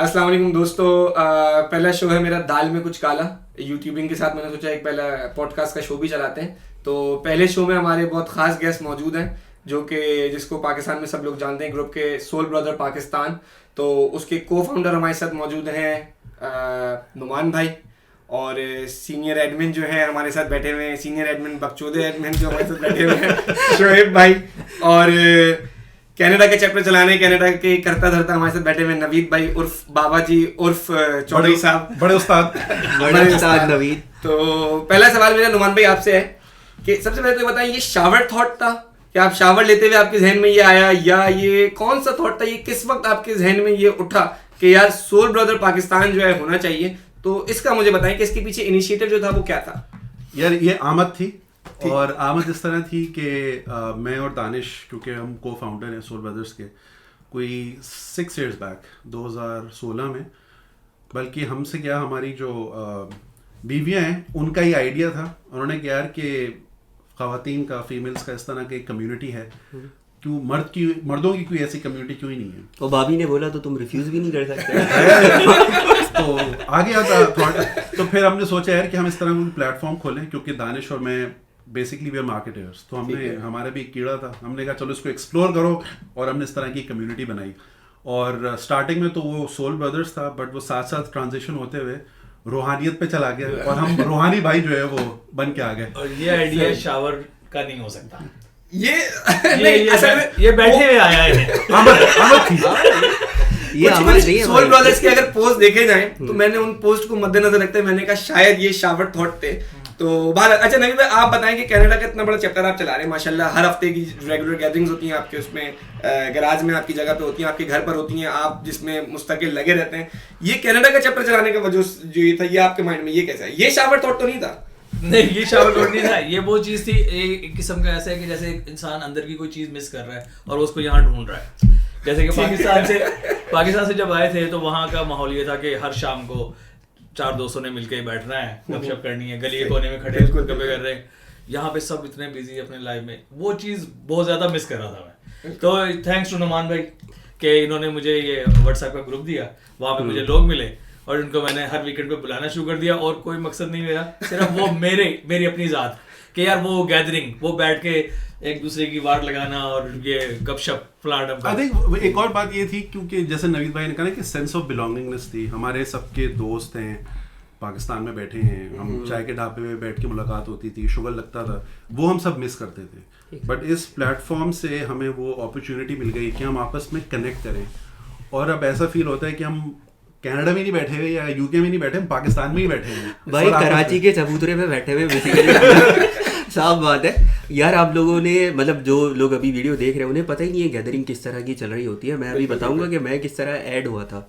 अस्सलाम वालेकुम दोस्तों, पहला शो है मेरा दाल में कुछ काला। यूट्यूबिंग के साथ मैंने सोचा एक पहला पॉडकास्ट का शो भी चलाते हैं। तो पहले शो में हमारे बहुत खास गेस्ट मौजूद हैं जो कि जिसको पाकिस्तान में सब लोग जानते हैं, ग्रुप के सोल ब्रदर पाकिस्तान। तो उसके को फाउंडर हमारे साथ मौजूद हैं नुमान भाई, और सीनियर एडमिन जो है हमारे साथ बैठे हुए हैं, सीनियर एडमिन बकचोदे एडमिन जो हमारे साथ बैठे हुए हैं शोएब भाई, और कनाडा के चैप्टर चलाने कनाडा के करता धरता हमारे साथ बैठे हुए नवीद भाई उर्फ बाबा जी उर्फ चौधरी साहब, बड़े उस्ताद नवीद। तो पहला सवाल मेरा नुमान भाई आपसे है कि सबसे पहले तो बताएं, ये शावर थॉट था कि आप शावर लेते हुए आपके जहन में ये आया, या ये कौन सा थॉट था, ये किस वक्त आपके जहन में ये उठा कि यार सोल ब्रदर पाकिस्तान जो है होना चाहिए? तो इसका मुझे बताएं कि इसके पीछे इनिशिएटिव जो था वो क्या था? यार ये आमद थी, और आमद इस तरह थी कि मैं और दानिश, क्योंकि हम को फाउंडर हैं सोल ब्रदर्स के, कोई 6 years बैक 2016 में, बल्कि हमसे क्या हमारी जो बीवियाँ हैं उनका ही आइडिया था। उन्होंने कहा यार कि ख़वातीन का, फीमेल्स का इस तरह का एक कम्युनिटी है, क्यों मर्दों की कोई ऐसी कम्युनिटी क्यों ही नहीं है। तो भाभी ने बोला तो तुम रिफ्यूज भी नहीं कर सकते तो आगे आता तो फिर हमने सोचा यार कि हम इस तरह कोई प्लेटफॉर्म खोलें, क्योंकि दानिश और मैं बेसिकली वी आर मार्केटर्स, तो हमने हमारा भी एक कीड़ा था, हमने कहा चलो इसको एक्सप्लोर करो, और हमने इस तरह की कम्युनिटी बनाई। और स्टार्टिंग में तो वो सोल ब्रदर्स था, बट वो साथ साथ ट्रांजिशन होते हुए रूहानियत पे चला गया, और हम रूहानी भाई जो है वो बन के आ गए। और ये आइडिया शावर का नहीं हो सकता, ये बैठे हुए आया है ये सोल ब्रदर्स के अगर पोस्ट देखे जाएं तो मैंने उन पोस्ट को मद्देनजर रखते मैंने कहा शायद ये शावर थॉट थे। तो बात अच्छा नवीद भाई, आप बताएं कि कनाडा का इतना बड़ा चैप्टर आप चला रहे हैं माशाल्लाह, हर हफ्ते की रेगुलर गैदरिंग्स होती हैं आपके, उसमें गैराज में आपकी जगह पे होती हैं, आपके घर पर होती हैं, आप जिसमें मुस्तकिल लगे रहते हैं। ये कनाडा का चैप्टर चलाने का वजह जो ये था, ये आपके माइंड में ये कैसा है? ये शावर थॉट तो नहीं था? नहीं, ये शावर थॉट नहीं था, ये वो चीज़ थी एक किस्म का ऐसा है कि जैसे एक इंसान अंदर की कोई चीज़ मिस कर रहा है और उसको यहाँ ढूंढ रहा है। जैसे कि पाकिस्तान से जब आए थे तो वहाँ का माहौल ये था कि हर शाम को 4 दोस्तों ने मिलकर बैठना है, गपशप करनी है, गली के कोने में खड़े गप्पे कर रहे हैं। यहाँ पे सब इतने बिजी अपने लाइफ में, वो चीज़ बहुत ज़्यादा मिस कर रहा था मैं। तो थैंक्स टू नुमान भाई कि इन्होंने मुझे ये व्हाट्सएप का ग्रुप दिया, वहाँ पे मुझे लोग मिले और उनको मैंने हर वीकेंड पे बुलाना शुरू कर दिया। और कोई मकसद नहीं मेरा, सिर्फ वो मेरी अपनी ज़ात कि यार वो गैदरिंग, वो बैठ के एक दूसरे की वार लगाना और ये गपशप फ्लाट। आई थिंक एक और बात ये थी, क्योंकि जैसे नवीद भाई ने कहा कि सेंस ऑफ बिलोंगिंगनेस थी, हमारे सबके दोस्त हैं पाकिस्तान में बैठे हैं, हम चाय के ढाबे में बैठ के मुलाकात होती थी, शुगर लगता था, वो हम सब मिस करते थे। बट इस प्लेटफॉर्म से हमें वो अपॉर्चुनिटी मिल गई कि हम आपस में कनेक्ट करें, और अब ऐसा फील होता है कि हम कनाडा में नहीं बैठे हुए या यूके में नहीं बैठे, हम पाकिस्तान में ही बैठे हैं भाई, कराची के चबूतरे पे बैठे हुए बेसिकली। साफ बात है यार, आप लोगों ने मतलब जो लोग अभी वीडियो देख रहे हैं उन्हें पता ही नहीं है गैदरिंग किस तरह की चल रही होती है। मैं अभी बताऊंगा कि मैं किस तरह ऐड हुआ था।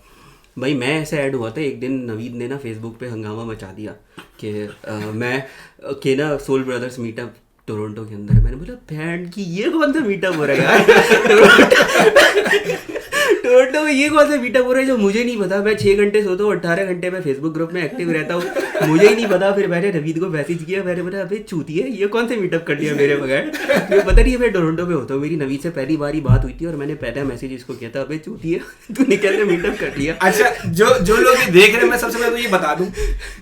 भाई मैं ऐसे ऐड हुआ था, एक दिन नवीद ने ना फेसबुक पे हंगामा मचा दिया कि मैं के ना सोल ब्रदर्स मीटअप टोरंटो के अंदर है। मैंने बोला बैंड की ये कौन सा मीटअप हो रहा है यार टोरंटो में ये कौन सा मीटअप हो रहा है जो मुझे नहीं पता। मैं 6 घंटे सोता हूँ, 18 घंटे में फेसबुक ग्रुप में एक्टिव रहता हूँ, मुझे ही नहीं पता। फिर मैंने नवीद को मैसेज किया, मैंने बोला अबे चूती है, ये कौन से मीटअप कर लिया मेरे बगैर, मुझे पता नहीं है मैं टोरंटो में होता हूँ। मेरी नवीद से पहली बार ही बात हुई थी और मैंने पहला मैसेज इसको किया था, अबे चूती है तूने कैसे मीटअप कर लिया। अच्छा, जो लोग ये देख रहे हैं, मैं सबसे पहले तो ये बता दूं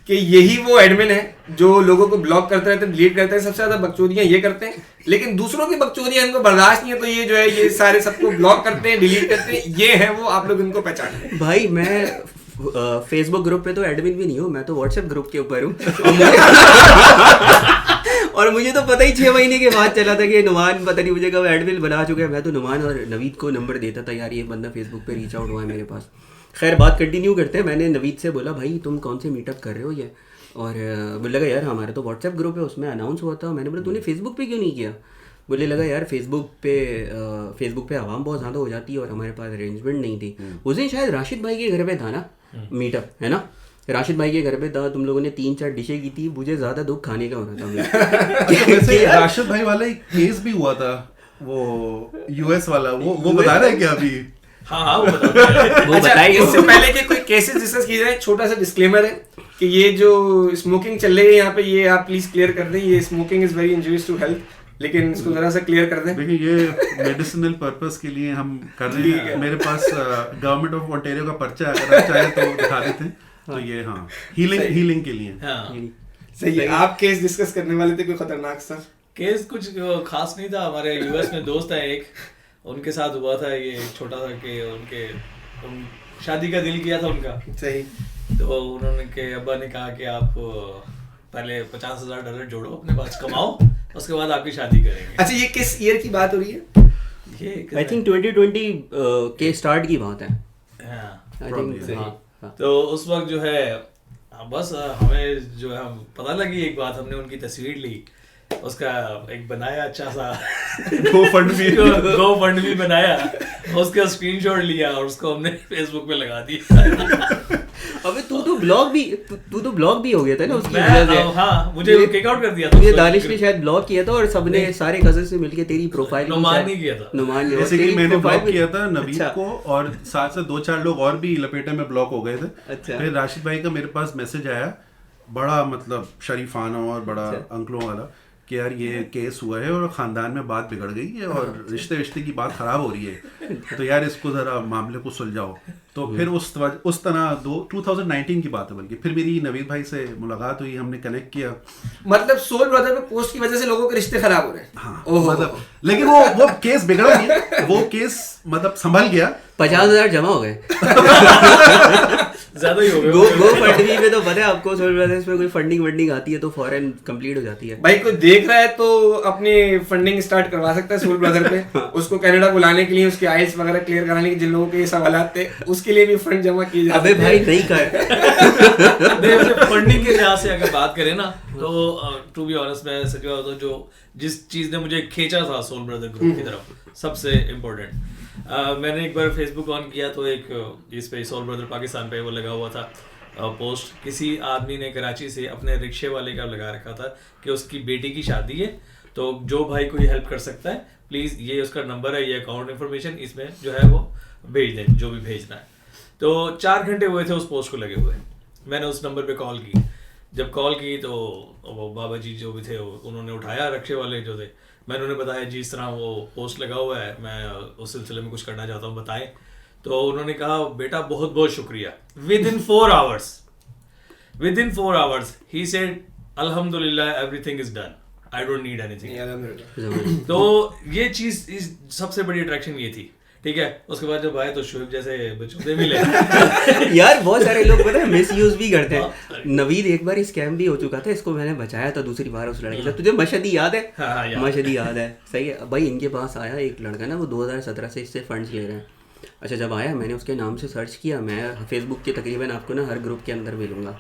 कि यही वो एडमिन है जो लोगों को ब्लॉक करते रहते हैं, डिलीट करते हैं, सबसे ज्यादा बकचोदियां ये करते हैं, लेकिन दूसरों की बकचोदियां इनको बर्दाश्त नहीं है, तो ये जो है ये सारे सबको ब्लॉक करते हैं, डिलीट करते हैं। ये है वो, आप लोग इनको पहचानते। भाई मैं फेसबुक ग्रुप पे तो एडमिन भी नहीं हूँ, मैं तो व्हाट्सएप ग्रुप के ऊपर हूँ और मुझे तो पता ही 6 महीने के बाद चला था कि नुमान पता नहीं मुझे कब एडमिन बना चुका है। मैं तो नुमान और नवीद को नंबर देता था, यार ये बंदा फेसबुक पे रीच आउट हुआ है मेरे पास। खैर बात कंटिन्यू करते हैं। मैंने नवीद से बोला भाई तुम कौन से मीटअप कर रहे हो ये, और बोले लगा यार हमारा तो व्हाट्सएप ग्रुप है उसमें अनाउंस हुआ था। मैंने बोला तूने फेसबुक पे क्यों नहीं किया? बोले लगा यार फेसबुक पे आवाम बहुत ज़्यादा हो जाती है और हमारे पास अरेंजमेंट नहीं थी। उस दिन शायद राशिद भाई के घर पे था ना मीटअप, है ना? राशिद भाई के घर पे था, तुम लोगों ने 3-4 डिशें की थी, मुझे ज़्यादा दुख खाने का हो रहा था वैसे राशिद भाई वाला एक केस भी हुआ था, वो यूएस वाला, वो बता रहे हैं क्या अभी? हाँ वो बताइए। इससे पहले के कोई केसेस डिस्कस किए जाए, छोटा सा डिस्क्लेमर है कि ये जो स्मोकिंग चल रही है यहाँ पे, ये आप प्लीज क्लियर कर दें, ये smoking is very injurious to health. लेकिन इसको जरा सा क्लियर कर दें। देखिए ये मेडिसिनल पर्पस के लिए हम कर रहे हैं। मेरे पास गवर्नमेंट ऑफ ओंटारियो का पर्चा है, अगर आप चाहे तो दिखा देते हैं। तो ये हाँ हीलिंग के लिए। सही है। आप केस डिस्कस करने वाले थे, कोई खतरनाक सा केस? कुछ खास नहीं था। हमारे यूएस में दोस्त है एक, उनके साथ हुआ था ये छोटा सा कि शादी का दिल किया था उनका। सही। तो उन्होंने के अब्बा ने कहा कि आप पहले $50,000 जोड़ो अपने पास, कमाओ, उसके बाद आपकी शादी करेंगे। अच्छा, ये किस ईयर की बात हो रही है? ये आई थिंक 2020 के स्टार्ट की बात है। हाँ, आई थिंक तो उस वक्त जो है बस हमें जो है पता लगी एक बात, हमने उनकी तस्वीर ली, उसका एक बनाया अच्छा सा GoFundMe बनाया, उसका स्क्रीनशॉट लिया और उसको हमने फेसबुक पे लगा दिया। अबे तू तो ब्लॉग भी हो गया था ना उसकी वजह से। हाँ, मुझे किक आउट कर दिया था। ये दानिश ने शायद ब्लॉग किया था और सबने सारे कजन से मिलके तेरी प्रोफाइल नुमान नहीं किया था। नुमान जैसे कि मैंने ब्लॉक किया था नवीद अच्छा। को, और साथ साथ 2-4 लोग और भी लपेटे में ब्लॉक हो गए थे। अच्छा। फिर राशिद भाई का मेरे पास मैसेज आया, बड़ा मतलब शरीफाना और बड़ा अंकलों वाला, कि यार ये केस हुआ है और खानदान में बात बिगड़ गई है और रिश्ते की बात खराब हो रही है, तो यार इसको जरा मामले को सुलझाओ। तो फिर उस तरह 2019 की बात है, बल्कि फिर मेरी नवीद भाई से मुलाकात हुई, हमने कनेक्ट किया। मतलब सोल ब्रदर पे पोस्ट की वजह से लोगों के रिश्ते खराब हो रहे हैं। हाँ, मतलब लेकिन वो केस बिगड़ा नहीं, वो केस मतलब संभल गया। 50,000 जमा हो गए। ज्यादा ही हो गए। GoFundMe में तो पता है आपको, सोल ब्रदर्स में कोई फंडिंग आती है तो फौरन कंप्लीट हो जाती है। भाई कोई देख रहा है तो अपनी फंडिंग स्टार्ट करवा सकता है सोल ब्रदर पे। उसको कनाडा बुलाने के लिए, उसके आइल्स वगैरह क्लियर कराने के, जिन लोगों के ये सवालात थे उसके लिए भी फंड जमा किए जा अबे भाई नहीं कर। फंडिंग के लिहाज से अगर बात करें ना, तो टू बी ऑनेस्ट मैं सच बात बताऊं, जो जिस चीज ने मुझे खींचा था सोल ब्रदर ग्रुप की तरफ, सबसे इम्पोर्टेंट, मैंने एक बार फेसबुक ऑन किया तो एक इस पे सोल ब्रदर पाकिस्तान पे वो लगा हुआ था पोस्ट। किसी आदमी ने कराची से अपने रिक्शे वाले का लगा रखा था कि उसकी बेटी की शादी है, तो जो भाई कोई हेल्प कर सकता है प्लीज़, ये उसका नंबर है, ये अकाउंट इन्फॉर्मेशन, इसमें जो है वो भेज दें जो भी भेजना है। तो 4 घंटे हुए थे उस पोस्ट को लगे हुए। मैंने उस नंबर पे कॉल की। जब कॉल की तो वो बाबा जी जो भी थे उन्होंने उठाया, रिक्शे वाले जो थे। मैंने उन्हें बताया जी इस तरह वो पोस्ट लगा हुआ है, मैं उस सिलसिले में कुछ करना चाहता हूँ, बताएं। तो उन्होंने कहा बेटा बहुत बहुत शुक्रिया। Within 4 hours he said अल्हम्दुलिल्लाह everything is done, I don't need anything। तो ये चीज सबसे बड़ी अट्रैक्शन ये थी, ठीक है। उसके बाद जब आए तो शुएब जैसे बच्चों मिले। यार बहुत सारे लोग पता है मिस यूज भी करते हैं। नवीद एक बार स्कैम भी हो चुका था, इसको मैंने बचाया था दूसरी बार उस लड़के से। तुझे मशहदी याद है? हाँ, मशहदी याद है, सही है भाई। इनके पास आया एक लड़का ना, वो 2017 से इससे फंड्स ले रहे हैं। अच्छा, जब आया मैंने उसके नाम से सर्च किया। मैं फेसबुक के तकरीबन आपको ना हर ग्रुप के अंदर मिलूंगा,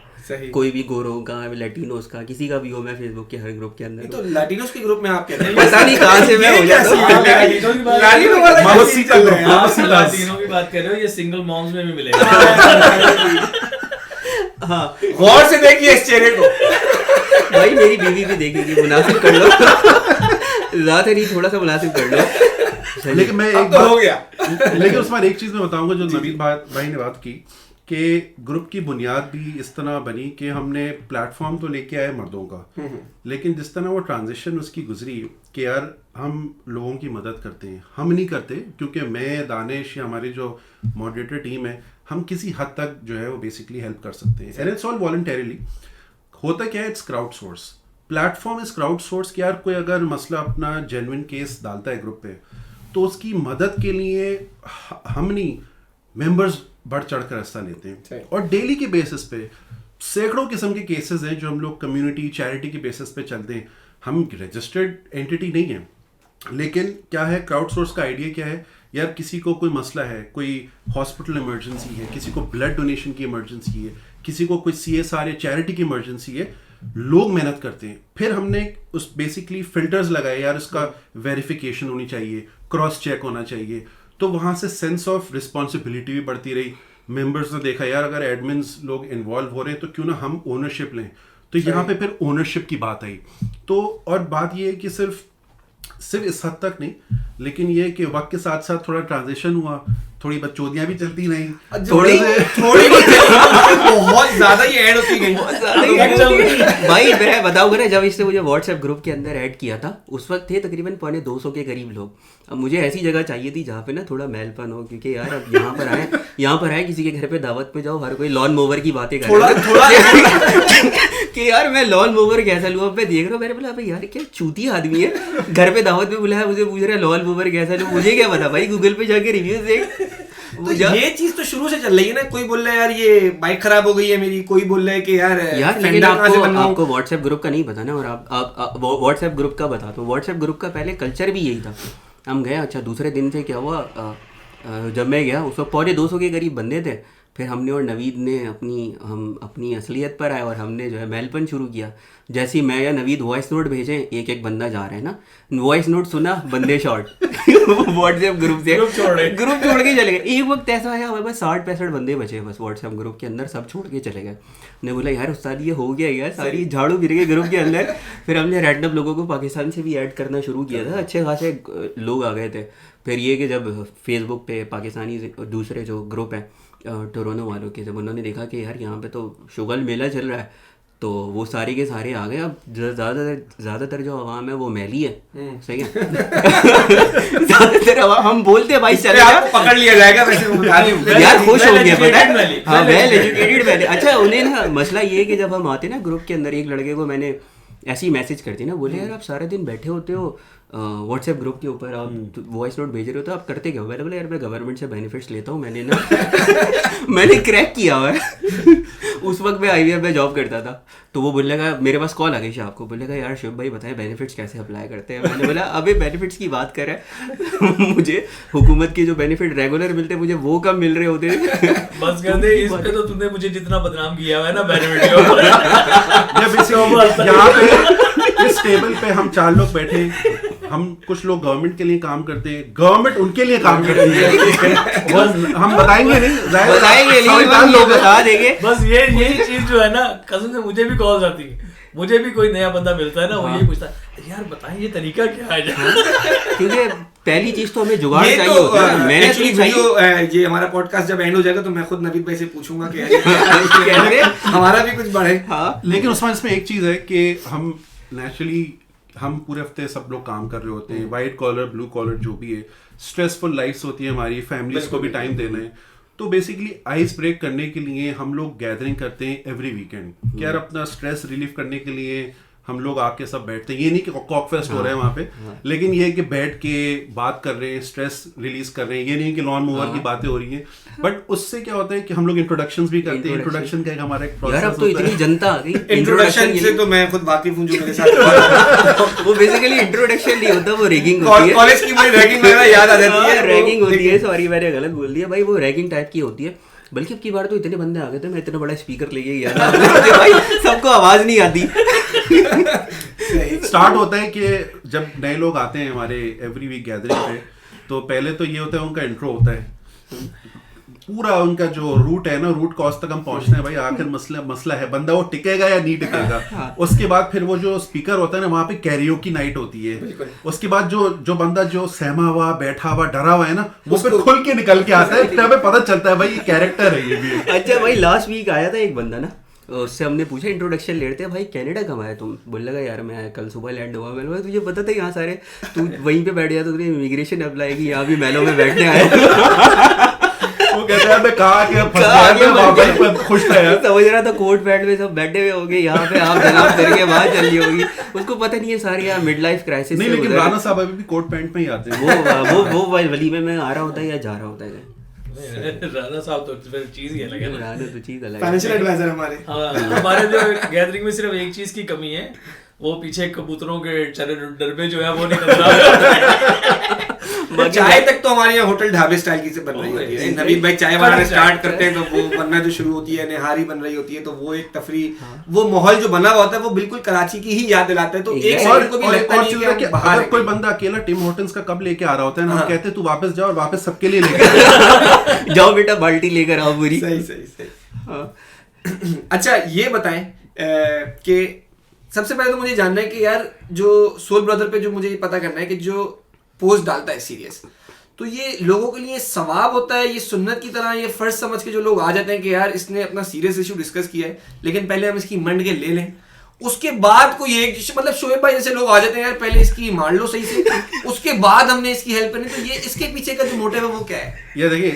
कोई भी गोरों का, लैटिनोस का, किसी का भी हो, मैं फेसबुक के हर ग्रुप के अंदर। तो लैटिनोस के ग्रुप में आप कहते हैं? पता नहीं कहाँ से मैं हो जाता हूँ। लैटिनों की बात कर रहे हो, ये सिंगल मॉम्स में भी मिलेगा। हाँ, गौर से देखिए इस चेहरे को। भाई मेरी बीवी भी देखेगी, मुनासिब कर लो। ज्यादा नहीं, थोड़ा सा मुनासिब कर लो। लेकिन मैं एक बात हो गया। लेकिन उसमें एक चीज मैं बताऊंगा जो नवीद भाई ने बात की, कि ग्रुप की बुनियाद भी इस तरह बनी कि हमने प्लेटफॉर्म तो लेके आए मर्दों का, लेकिन जिस तरह वो ट्रांजिशन उसकी गुजरी कि यार हम लोगों की मदद करते हैं। हम नहीं करते क्योंकि मैं, दानिश या हमारी जो मॉडरेटर टीम है, हम किसी हद तक जो है वो बेसिकली हेल्प कर सकते हैं, एंड इट्स ऑल वॉलंटरीली। होता क्या है, it's crowd source, platform is crowd source. कि यार कोई अगर मसला अपना जेन्युइन केस डालता है ग्रुप पे, तो उसकी मदद के लिए हम नहीं, मेंबर्स बढ़ चढ़ कर हिस्सा लेते हैं। और डेली के बेसिस पे सैकड़ों किस्म के केसेस हैं जो हम लोग कम्युनिटी चैरिटी के बेसिस पे चलते हैं। हम रजिस्टर्ड एंटिटी नहीं है, लेकिन क्या है, क्राउड सोर्स का आइडिया क्या है, यार किसी को कोई मसला है, कोई हॉस्पिटल इमरजेंसी है, किसी को ब्लड डोनेशन की इमरजेंसी है, किसी को कोई CSR या चैरिटी की इमरजेंसी है, लोग मेहनत करते हैं। फिर हमने उस बेसिकली फिल्टर्स लगाए, यार उसका वेरिफिकेशन होनी चाहिए, क्रॉस चेक होना चाहिए। तो वहाँ से सेंस ऑफ रिस्पॉन्सिबिलिटी भी बढ़ती रही। मेंबर्स ने देखा यार अगर एडमिन्स लोग इन्वॉल्व हो रहे हैं तो क्यों ना हम ओनरशिप लें। तो यहाँ पे फिर ओनरशिप की बात आई। तो और बात ये है कि सिर्फ इस हद तक नहीं, लेकिन ये कि वक्त के साथ साथ थोड़ा ट्रांजिशन हुआ थोड़ी बकचोदियां भी चलती नहीं, थोड़ी बहुत ज्यादा ही ऐड होती गई। भाई मैं बताऊंगा ना, जब इसने मुझे व्हाट्सएप ग्रुप के अंदर ऐड किया था उस वक्त थे तकरीबन 250 के करीब लोग। अब मुझे ऐसी जगह चाहिए थी जहाँ पे ना थोड़ा मैलपन हो, क्योंकि यार अब यहाँ पर आए किसी के घर पे दावत पे जाओ, हर कोई लॉन मोवर की बातें कर रहा है कि यार मैं लॉन मोवर कैसा लूँ। अब मैं देख रहा हूँ, मैंने बोला भाई यार क्या चूती आदमी है, घर पे दावत पे बुलाया, मुझे पूछ रहा है लॉन मोवर कैसा लूँ। मुझे क्या पता भाई, गूगल पे जाके रिव्यूज देख। तो ये चीज तो शुरू से चल रही है ना, कोई बोल रहा है यार ये बाइक खराब हो गई है मेरी, कोई बोल रहा है कि यार लेकिन आपको व्हाट्सएप ग्रुप का नहीं पता ना, और आप व्हाट्सएप ग्रुप का बताता हूँ। व्हाट्सएप ग्रुप का पहले कल्चर भी यही था। हम गए, अच्छा दूसरे दिन से क्या हुआ, जब मैं गया उस वक्त 250 के करीब बंदे थे। फिर हमने और नवीद ने अपनी असलियत पर आए और हमने जो है मैलपन शुरू किया। जैसे ही मैं या नवीद वॉइस नोट भेजें, एक एक बंदा जा रहा है ना, वॉइस नोट सुना, बंदे शॉर्ट व्हाट्सएप ग्रुप से ग्रुप छोड़ के चले गए। एक वक्त ऐसा आया हमारे पास 60-65 बंदे बचे बस व्हाट्सएप ग्रुप के अंदर, सब छोड़ के चले गए। हमने बोला यार उस्ताद ये हो गया यार, सारी झाड़ू गिर गए ग्रुप के अंदर। फिर हमने रैंडम लोगों को पाकिस्तान से भी ऐड करना शुरू किया था, अच्छे खासे लोग आ गए थे। फिर ये कि जब फेसबुक पे पाकिस्तानी दूसरे जो ग्रुप है टोरोनो वालों के, जब उन्होंने देखा कि यार यहाँ पे तो शुगल मेला चल रहा है, तो वो सारे के सारे आ गए। अब ज़्यादातर जो आवाम है वो मैली है, सही है ज़्यादातर आवाम, हम बोलते हैं भाई चले पकड़ लिया जाएगा वैसे यार खुश हो गया पता है, हाँ वेल एजुकेटेड मैली। अच्छा उन्हें ना मसला ये है कि जब हम आते ना ग्रुप के अंदर, एक लड़के को मैंने ऐसे ही मैसेज करती ना, बोले यार आप सारे दिन बैठे होते हो व्हाट्सएप ग्रुप के ऊपर, आप वॉइस नोट भेज रहे हो तो आप करते क्या हो? मैंने बोला यार मैं गवर्नमेंट से बेनिफिट्स लेता हूँ, मैंने ना मैंने क्रैक किया हुआ है। उस वक्त मैं IVF में जॉब करता था, तो वो बोलेगा, मेरे पास कॉल आ गई शाह को, बोलेगा यार शिव भाई बताएं बेनिफिट्स कैसे अप्लाई करते हैं। मैंने बोला अबे बेनिफिट्स की बात कर रहा है, मुझे हुकूमत के जो बेनिफिट रेगुलर मिलते हैं मुझे वो कम मिल रहे होते हैं। बस कर दे इस पे, तो तूने मुझे जितना बदनाम किया हुआ है ना बेनिफिट यहाँ पे इस टेबल पे हम 4 लोग बैठे, हम कुछ लोग गवर्नमेंट के लिए काम करते हैं, गवर्नमेंट उनके लिए काम करती है। हम बताएंगे नहीं, लोग बता देंगे। बस यही चीज जो है ना, कसम से मुझे भी कॉल आती है, मुझे भी कोई नया बंदा मिलता है ना, वो यही पूछता है यार बताएं ये तरीका क्या है। क्योंकि पहली चीज तो हमें जुगाड़ चाहिए होता है, मैंने ये हमारा पॉडकास्ट जब एंड हो जाएगा तो मैं खुद नवीद भाई से पूछूंगा कि हमारा भी कुछ बढ़े। लेकिन उसमें इसमें एक चीज है कि हम नेचुरली हम पूरे हफ्ते सब लोग काम कर रहे होते हैं, वाइट कॉलर ब्लू कॉलर जो भी है, स्ट्रेसफुल लाइफ्स होती है हमारी, फैमिलीज को भी टाइम देना है। तो बेसिकली आइस ब्रेक करने के लिए हम लोग गैदरिंग करते हैं एवरी वीकेंड, कि यार अपना स्ट्रेस रिलीफ करने के लिए हम लोग आके सब बैठते हैं। ये नहीं कि कॉक फेस्ट हो रहा है वहाँ पे, लेकिन ये है कि बैठ के बात कर रहे हैं, स्ट्रेस रिलीज कर रहे हैं। ये नहीं कि लॉन मूवर की बातें हो रही हैं, बट उससे क्या होता है कि हम लोग इंट्रोडक्शंस भी करते हैं। इंट्रोडक्शन का एक हमारा एक प्रोसेस यार अब तो इतनी जनता आ गई, इंट्रोडक्शन से तो मैं खुद वाकिफ हूं जो मेरे साथ वो बेसिकली इंट्रोडक्शन नहीं होता, वो रैगिंग होती है। कॉलेज की मुझे रैगिंग वगैरह याद आ जाती है, रैगिंग होती है। सॉरी मैंने गलत बोल दिया भाई, वो रैगिंग टाइप की होती है। बल्कि अब की बार तो इतने बंदे आ गए थे, मैं इतना बड़ा स्पीकर लेके गया था भाई, सबको आवाज नहीं आती। स्टार्ट होता है कि जब नए लोग आते हैं हमारे एवरी वीक गैदरिंग पे, तो पहले तो ये होता है उनका इंट्रो होता है, पूरा उनका जो रूट है ना, रूट कॉज तक हम पहुंचते हैं भाई, आखिर मसला है बंदा वो टिकेगा या नहीं टिकेगा। उसके बाद फिर वो जो स्पीकर होता है ना, वहाँ पे कैरियोकी नाइट होती है। उसके बाद जो बंदा जो सहमा हुआ, बैठा हुआ, डरा हुआ है ना, वो फिर खुल के निकल के आता है, फिर हमें पता चलता है भाई ये कैरेक्टर है ये भी। अच्छा भाई लास्ट वीक आया था एक बंदा ना, उससे हमने पूछा इंट्रोडक्शन लेते हैं, भाई कनाडा कब आया तुम? बोल लगा यार मैं कल सुबह लैंड हुआ। मैंने बोला तुझे पता था यहाँ सारे तू वहीं पे बैठ गया, तो तूने इमिग्रेशन अप्लाई की, यहाँ भी मेलों में बैठने आया। वो कहता है मैं कहा कि खुश था यार, समझ रहा था कोट पैंट में सब बैठे हुए होंगे, यहाँ पे आप जनाब करके बाहर चल रही होगी। उसको पता नहीं है सारे यहाँ मिड लाइफ क्राइसिस। नहीं, लेकिन राणा साहब अभी भी कोट पैंट में ही आते हैं। वो वलीमे में आ रहा होता है या जा रहा होता है? राणा साहब तो फिर चीज ही अलग है, राणा तो चीज अलग है, फाइनेंशियल एडवाइजर हमारे। हमारे जो गैदरिंग में सिर्फ एक चीज की कमी है, वो पीछे कबूतरों के डरबे जो है वो नहीं नजर आ रहा। चाय तक तो हमारे यहाँ होटल ढाबे स्टाइल की से बन रही होती है। नवीद भाई चाय बनाना स्टार्ट करते हैं तो वो बनना जो शुरू होती है, निहारी बन रही होती है, तो वो एक तफरी, वो माहौल जो बना हुआ होता है वो बिल्कुल कराची की ही याद दिलाता है। तो एक सेकंड को भी लगता नहीं है कि अगर कोई बंदा अकेला टिम होटल्स का कब लेके आ रहा होता है ना, हम कहते तू वापस जाओ और वापस सबके लिए लेके जाओ बेटा, बाल्टी लेकर आओ पूरी। सही। अच्छा ये बताएं कि सबसे पहले तो मुझे जानना है कि यार जो सोल ब्रदर पे जो मुझे पता करना है कि जो पोस्ट डालता है सीरियस, तो ये लोगों के लिए सवाब होता है, ये सुन्नत की तरह, ये फर्ज समझ के जो लोग आ जाते हैं कि यार इसने अपना सीरियस इशू डिस्कस किया है, लेकिन पहले हम इसकी मंड के ले लें, उसके बाद कोई एक मतलब शोएब भाई जैसे लोग आ जाते हैं यार पहले इसकी मार लो सही से, उसके बाद हमने इसकी हेल्प करनी, तो ये इसके पीछे का जो मोटिव है वो क्या है? ये देखिए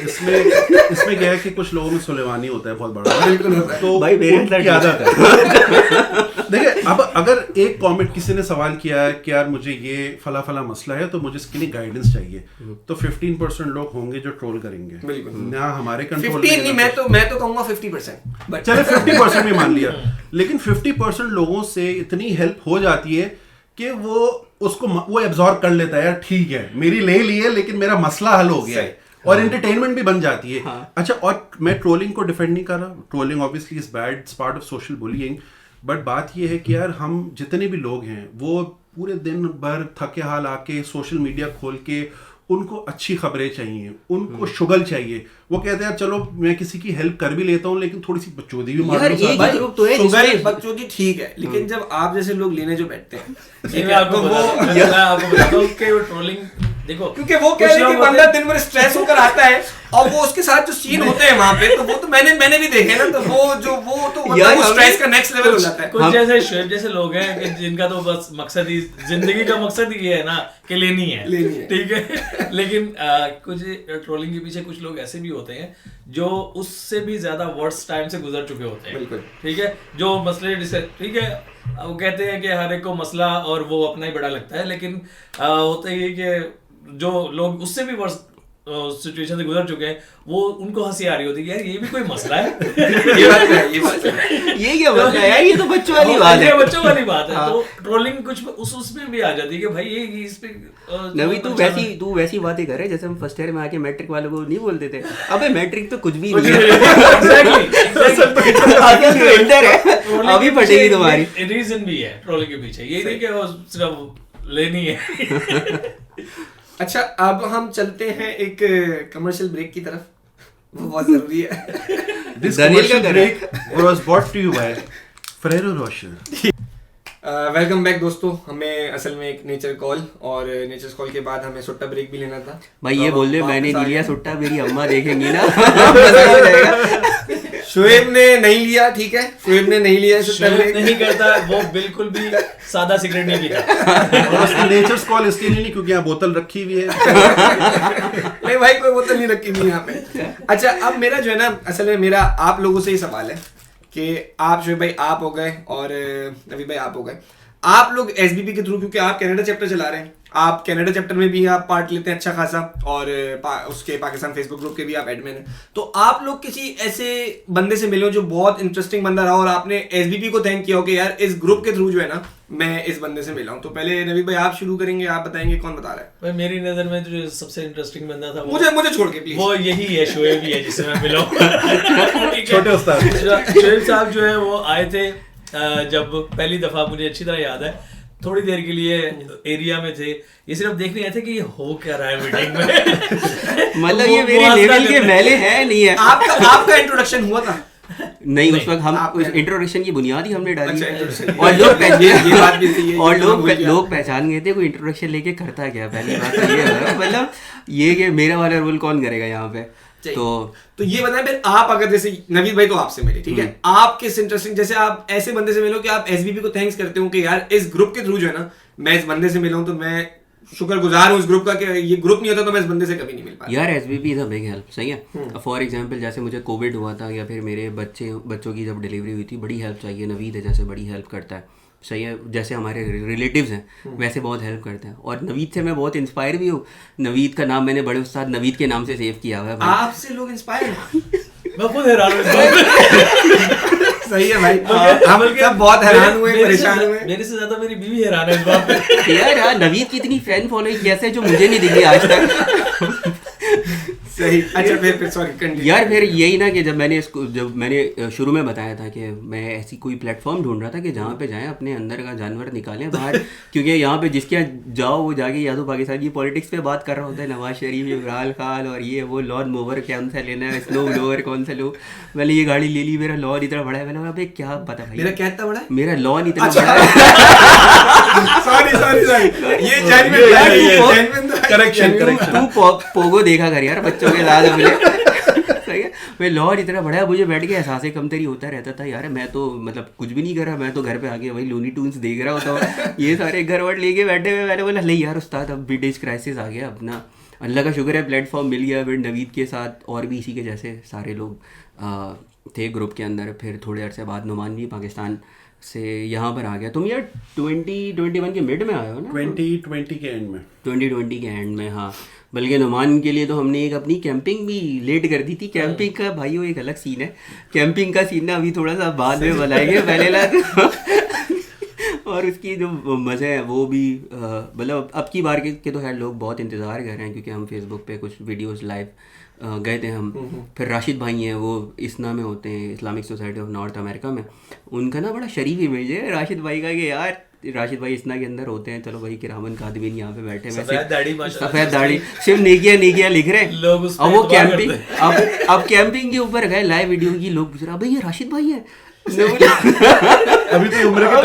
इसमें क्या है कि कुछ लोगों में सुलेमानी होता है बहुत बड़ा, बिल्कुल होता है। तो भाई मेरे उनकी आदत है। देखिए अब अगर एक कमेंट किसी ने सवाल किया है कि यार मुझे ये फला फला मसला है तो मुझे इसके लिए गाइडेंस चाहिए, तो 15% लोग होंगे जो ट्रोल करेंगे, ना हमारे कंट्रोल में। 15 नहीं, मैं तो कहूंगा 50%, चलो 50% भी मान लिया, लेकिन 50% लोगों से इतनी हेल्प हो जाती है कि वो एब्जॉर्ब कर लेता है, यार ठीक है मेरी ले ली है लेकिन मेरा मसला हल हो गया है, और एंटरटेनमेंट भी बन जाती है। अच्छा, और मैं ट्रोलिंग को डिफेंड नहीं कर रहा, trolling obviously is bad, it's part of social bullying, but बात ये है कि यार हम जितने भी लोग हैं वो पूरे दिन भर थके हाल आके सोशल मीडिया खोल के उनको अच्छी खबरें चाहिए, उनको शुगल चाहिए, वो कहते हैं चलो मैं किसी की हेल्प कर भी लेता हूँ लेकिन थोड़ी सी बकचोदी भी मार लो। शुगर बकचोदी ठीक है, लेकिन जब आप जैसे लोग लेने जो बैठते हैं, मैं आपको बताता हूँ कि वो ट्रोलिंग देखो, क्योंकि वो कह रहे हैं कि बंदा दिन भर स्ट्रेस होकर आता है और वो उसके साथ जो सीन होते हैं वहां पे, तो वो तो मैंने भी देखे ना, तो वो तो मतलब वो स्ट्रेस का नेक्स्ट लेवल हो जाता है। कुछ जैसे शोएब जैसे लोग हैं कि जिनका तो बस मकसद ही जिंदगी का मकसद ही ये है ना कि लेनी है, ठीक है। लेकिन कुछ ट्रोलिंग के पीछे कुछ लोग ऐसे भी होते हैं जो उससे भी ज्यादा वर्स्ट टाइम से गुजर चुके होते हैं, बिल्कुल ठीक है, जो मसले ठीक है, वो कहते हैं कि हर एक को मसला और वो अपना ही बड़ा लगता है, लेकिन होता ही है कि जो लोग उससे भी वर्स्ट सिचुएशन से गुजर चुके हैं वो उनको हंसी आ रही होती है यार ये भी कोई मसला है। ये बात है, ये क्या मसला है यार, ये तो बच्चों वाली बात है, बच्चों वाली बात है। तो ट्रोलिंग कुछ उसमें भी आ जाती है कि भाई ये इस पे नवी तू वैसी बातें कर रहे जैसे हम फर्स्ट ईयर में आके मैट्रिक वालों को नहीं बोलते थे अबे मैट्रिक तो कुछ भी नहीं है, अभी फटेगी तुम्हारी। रीजन भी है ट्रोलिंग के पीछे, ये नहीं कि वो सिर्फ लेनी है। अच्छा, अब हम चलते हैं एक कमर्शियल ब्रेक की तरफ, वो बहुत जरूरी है। This commercial break was brought to you by Ferrero Rocher. Welcome back दोस्तों, हमें असल में एक नेचर कॉल और नेचर कॉल के बाद हमें सुट्टा ब्रेक भी लेना था। भाई ये बोल दे मैंने नहीं लिया सुट्टा, मेरी अम्मा देखेंगी ना मजा हो जाएगा। शोएब ने नहीं लिया, ठीक है, शोएब ने नहीं लिया, शोएब नहीं करता, वो बिल्कुल भी सादा सिगरेट नहीं पीता। और उसकी नेचर्स कॉल इसलिए नहीं क्योंकि यहाँ बोतल रखी हुई है। नहीं भाई, कोई बोतल नहीं रखी हुई यहाँ पे। अच्छा, अब मेरा जो है ना, असल में मेरा आप लोगों से ही सवाल है कि आप शोएब भाई आप हो गए और नवी भाई आप हो गए, आप लोग एसबीपी के थ्रू, क्योंकि आप कनाडा चैप्टर चला रहे हैं, आप कनाडा चैप्टर में भी आप पार्ट लेते हैं अच्छा खासा, और उसके पाकिस्तान फेसबुक ग्रुप के भी आप एडमिन हैं, तो आप लोग किसी ऐसे बंदे से मिले हो जो बहुत इंटरेस्टिंग बंदा रहा और आपने एसबीपी को थैंक किया हो कि यार इस ग्रुप के थ्रू जो है ना मैं इस बंदे से मिला हूं? तो पहले नवी भाई आप शुरू करेंगे, आप बताएंगे कौन बता रहा है। भाई मेरी नजर में जो सबसे इंटरेस्टिंग बंदा था मुझे छोड़ के प्लीज, वो यही है, शोएब ही है जिससे मैं मिला हूं। छोटे उस्ताद शोएब साहब जो है वो आए थे जब पहली दफा, मुझे अच्छी तरह याद है, थोड़ी देर के लिए एरिया में थे, ये सिर्फ देखने आए थे कि ये हो क्या रहा है मीटिंग में। मतलब ये मेरे लेवल के मैले है नहीं है। आपका इंट्रोडक्शन हुआ था? नहीं, उस वक्त हम इंट्रोडक्शन की बुनियाद ही हमने डाली और लोग पहचान गए थे कोई इंट्रोडक्शन लेके करता क्या। पहली बात तो ये है, मतलब ये कि मेरा वाला रोल कौन करेगा यहाँ पे। तो ये बताएं फिर आप, अगर जैसे नवीद भाई तो आपसे मिले, ठीक है, आप किस इंटरेस्टिंग, जैसे आप ऐसे बंदे से मिलो कि आप एसबीपी को थैंक्स करते हो कि यार इस ग्रुप के थ्रू जो है ना मैं इस बंदे से मिला हूं, तो मैं शुक्रगुजार हूं इस ग्रुप का कि ये ग्रुप नहीं होता तो मैं इस बंदे से कभी नहीं मिल पाता। यार SBP is a big help, सही है। फॉर एग्जांपल जैसे मुझे कोविड हुआ था या फिर मेरे बच्चों की जब डिलीवरी हुई थी, बड़ी हेल्प चाहिए, नवीद है जैसे बड़ी हेल्प करता है, सही है। जैसे हमारे रिलेटिव्स हैं वैसे बहुत हेल्प करते हैं, और नवीद से मैं बहुत इंस्पायर भी हूँ। नवीद का नाम मैंने बड़े उस्ताद नवीद के नाम से सेव किया हुआ है। आपसे लोग इंस्पायर मैं खुद हैरान हूँ। सही है भाई, हम सब बहुत हैरान हुए, परेशान हुए। मेरे से ज्यादा मेरी बीवी हैरान है इस बात पे। यार नवीद की इतनी फैन फॉलोइंग कैसे जो मुझे नहीं दिखी आज तक। सही। अच्छा फिर सॉरी यार, फिर यही ना कि जब मैंने शुरू में बताया था कि मैं ऐसी कोई प्लेटफॉर्म ढूंढ रहा था कि जहाँ पे जाएं अपने अंदर का जानवर निकालें बाहर, क्योंकि यहाँ पे जिसके जाओ वो जाके या तो पाकिस्तान की पॉलिटिक्स पे बात कर रहा होता है, नवाज शरीफ, इमरान खान और ये वो, लॉन मोवर कौन सा लेना है, स्नो ब्लोअर कौन सा लो। मैंने ये गाड़ी ले ली, मेरा लॉन इतना बड़ा है। मैंने अबे क्या पता भाई, मेरा क्या इतना बड़ा है? मेरा लॉन इतना बड़ा है। सॉरी ये जेन्युइन करेक्शन तू पोगो देखा कर यार बच्चों के साथ अपने। सही है। मैं लाहौर इतना बड़ा है, मुझे बैठ के एहसास कमतरी होता रहता था यार, मैं तो मतलब कुछ भी नहीं कर रहा, मैं तो घर पे आके वही लूनी टून्स देख रहा होता हूँ, ये सारे घर वर लेके बैठे हुए। मैंने बोला नहीं यार उस्ताद अब विडेज क्राइसिस आ गया अपना, अल्लाह का शुक्र है प्लेटफॉर्म मिल गया। फिर नवीद के साथ और भी इसी के जैसे सारे लोग थे ग्रुप के अंदर। फिर थोड़े अरसे बाद नुमान भी पाकिस्तान से यहाँ पर आ गया। तुम यार 2021 के मिड में आए हो ना? 2020 के एंड में। 2020 के एंड में, हाँ। बल्कि नुमान के लिए तो हमने एक अपनी कैंपिंग भी लेट कर दी थी। कैंपिंग का भाई वो एक अलग सीन है, कैंपिंग का सीन ना अभी थोड़ा सा बाद में बनाएंगे, पहले ला और उसकी जो मज़े हैं वो भी मतलब अब की बार के तो खैर लोग बहुत इंतज़ार कर रहे हैं, क्योंकि हम फेसबुक पे कुछ वीडियोस लाइव गए थे हम। फिर राशिद भाई हैं, वो इस्ना में होते हैं, Islamic society of north America में। उनका ना बड़ा शरीफ इमेज है राशिद भाई का कि यार राशिद भाई इस्ना के अंदर होते हैं, चलो भाई किरामन कादवीन यहाँ पे बैठे हैं, सफ़ेद दाढ़ी सिर्फ नेकिया लिख रहे हैं लोग। अब वो कैंपिंग अब कैंपिंग के ऊपर गए लाइव वीडियो की, लोग पूछ रहे भाई ये राशिद भाई है। अभी तो उम्र के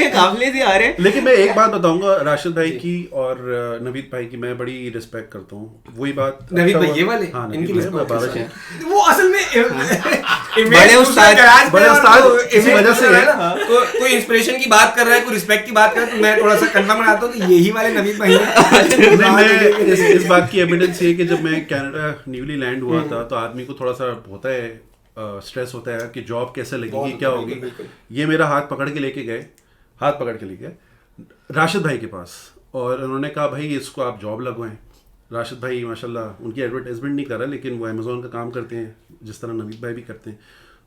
काफिले से आ रहे हैं। लेकिन मैं एक बात बताऊंगा राशिद भाई की और नवीद भाई की मैं बड़ी रिस्पेक्ट करता हूँ। वही बात नवीद भाई ये वाले, हाँ, इनकी रिस्पेक्ट वो असल में बड़े उस्ताद इसी वजह से है ना, कोई इंस्पिरेशन की बात कर रहा है, कोई रिस्पेक्ट की बात कर रहा है, तो मैं थोड़ा सा कंफर्म बनाता हूँ कि यही वाले नवीद भाई हैं। इस बात की एविडेंस ये कि जब मैं कनाडा न्यूली लैंड हुआ था तो आदमी को थोड़ा सा होता है स्ट्रेस होता है कि जॉब कैसे लगेगी, क्या होगी। ये मेरा हाथ पकड़ के लेके गए राशिद भाई के पास, और उन्होंने कहा भाई इसको आप जॉब लगवाएं। राशिद भाई माशाल्लाह उनकी एडवर्टाइजमेंट नहीं कर रहा, लेकिन वो अमेज़ॉन का काम करते हैं जिस तरह नवीद भाई भी करते हैं।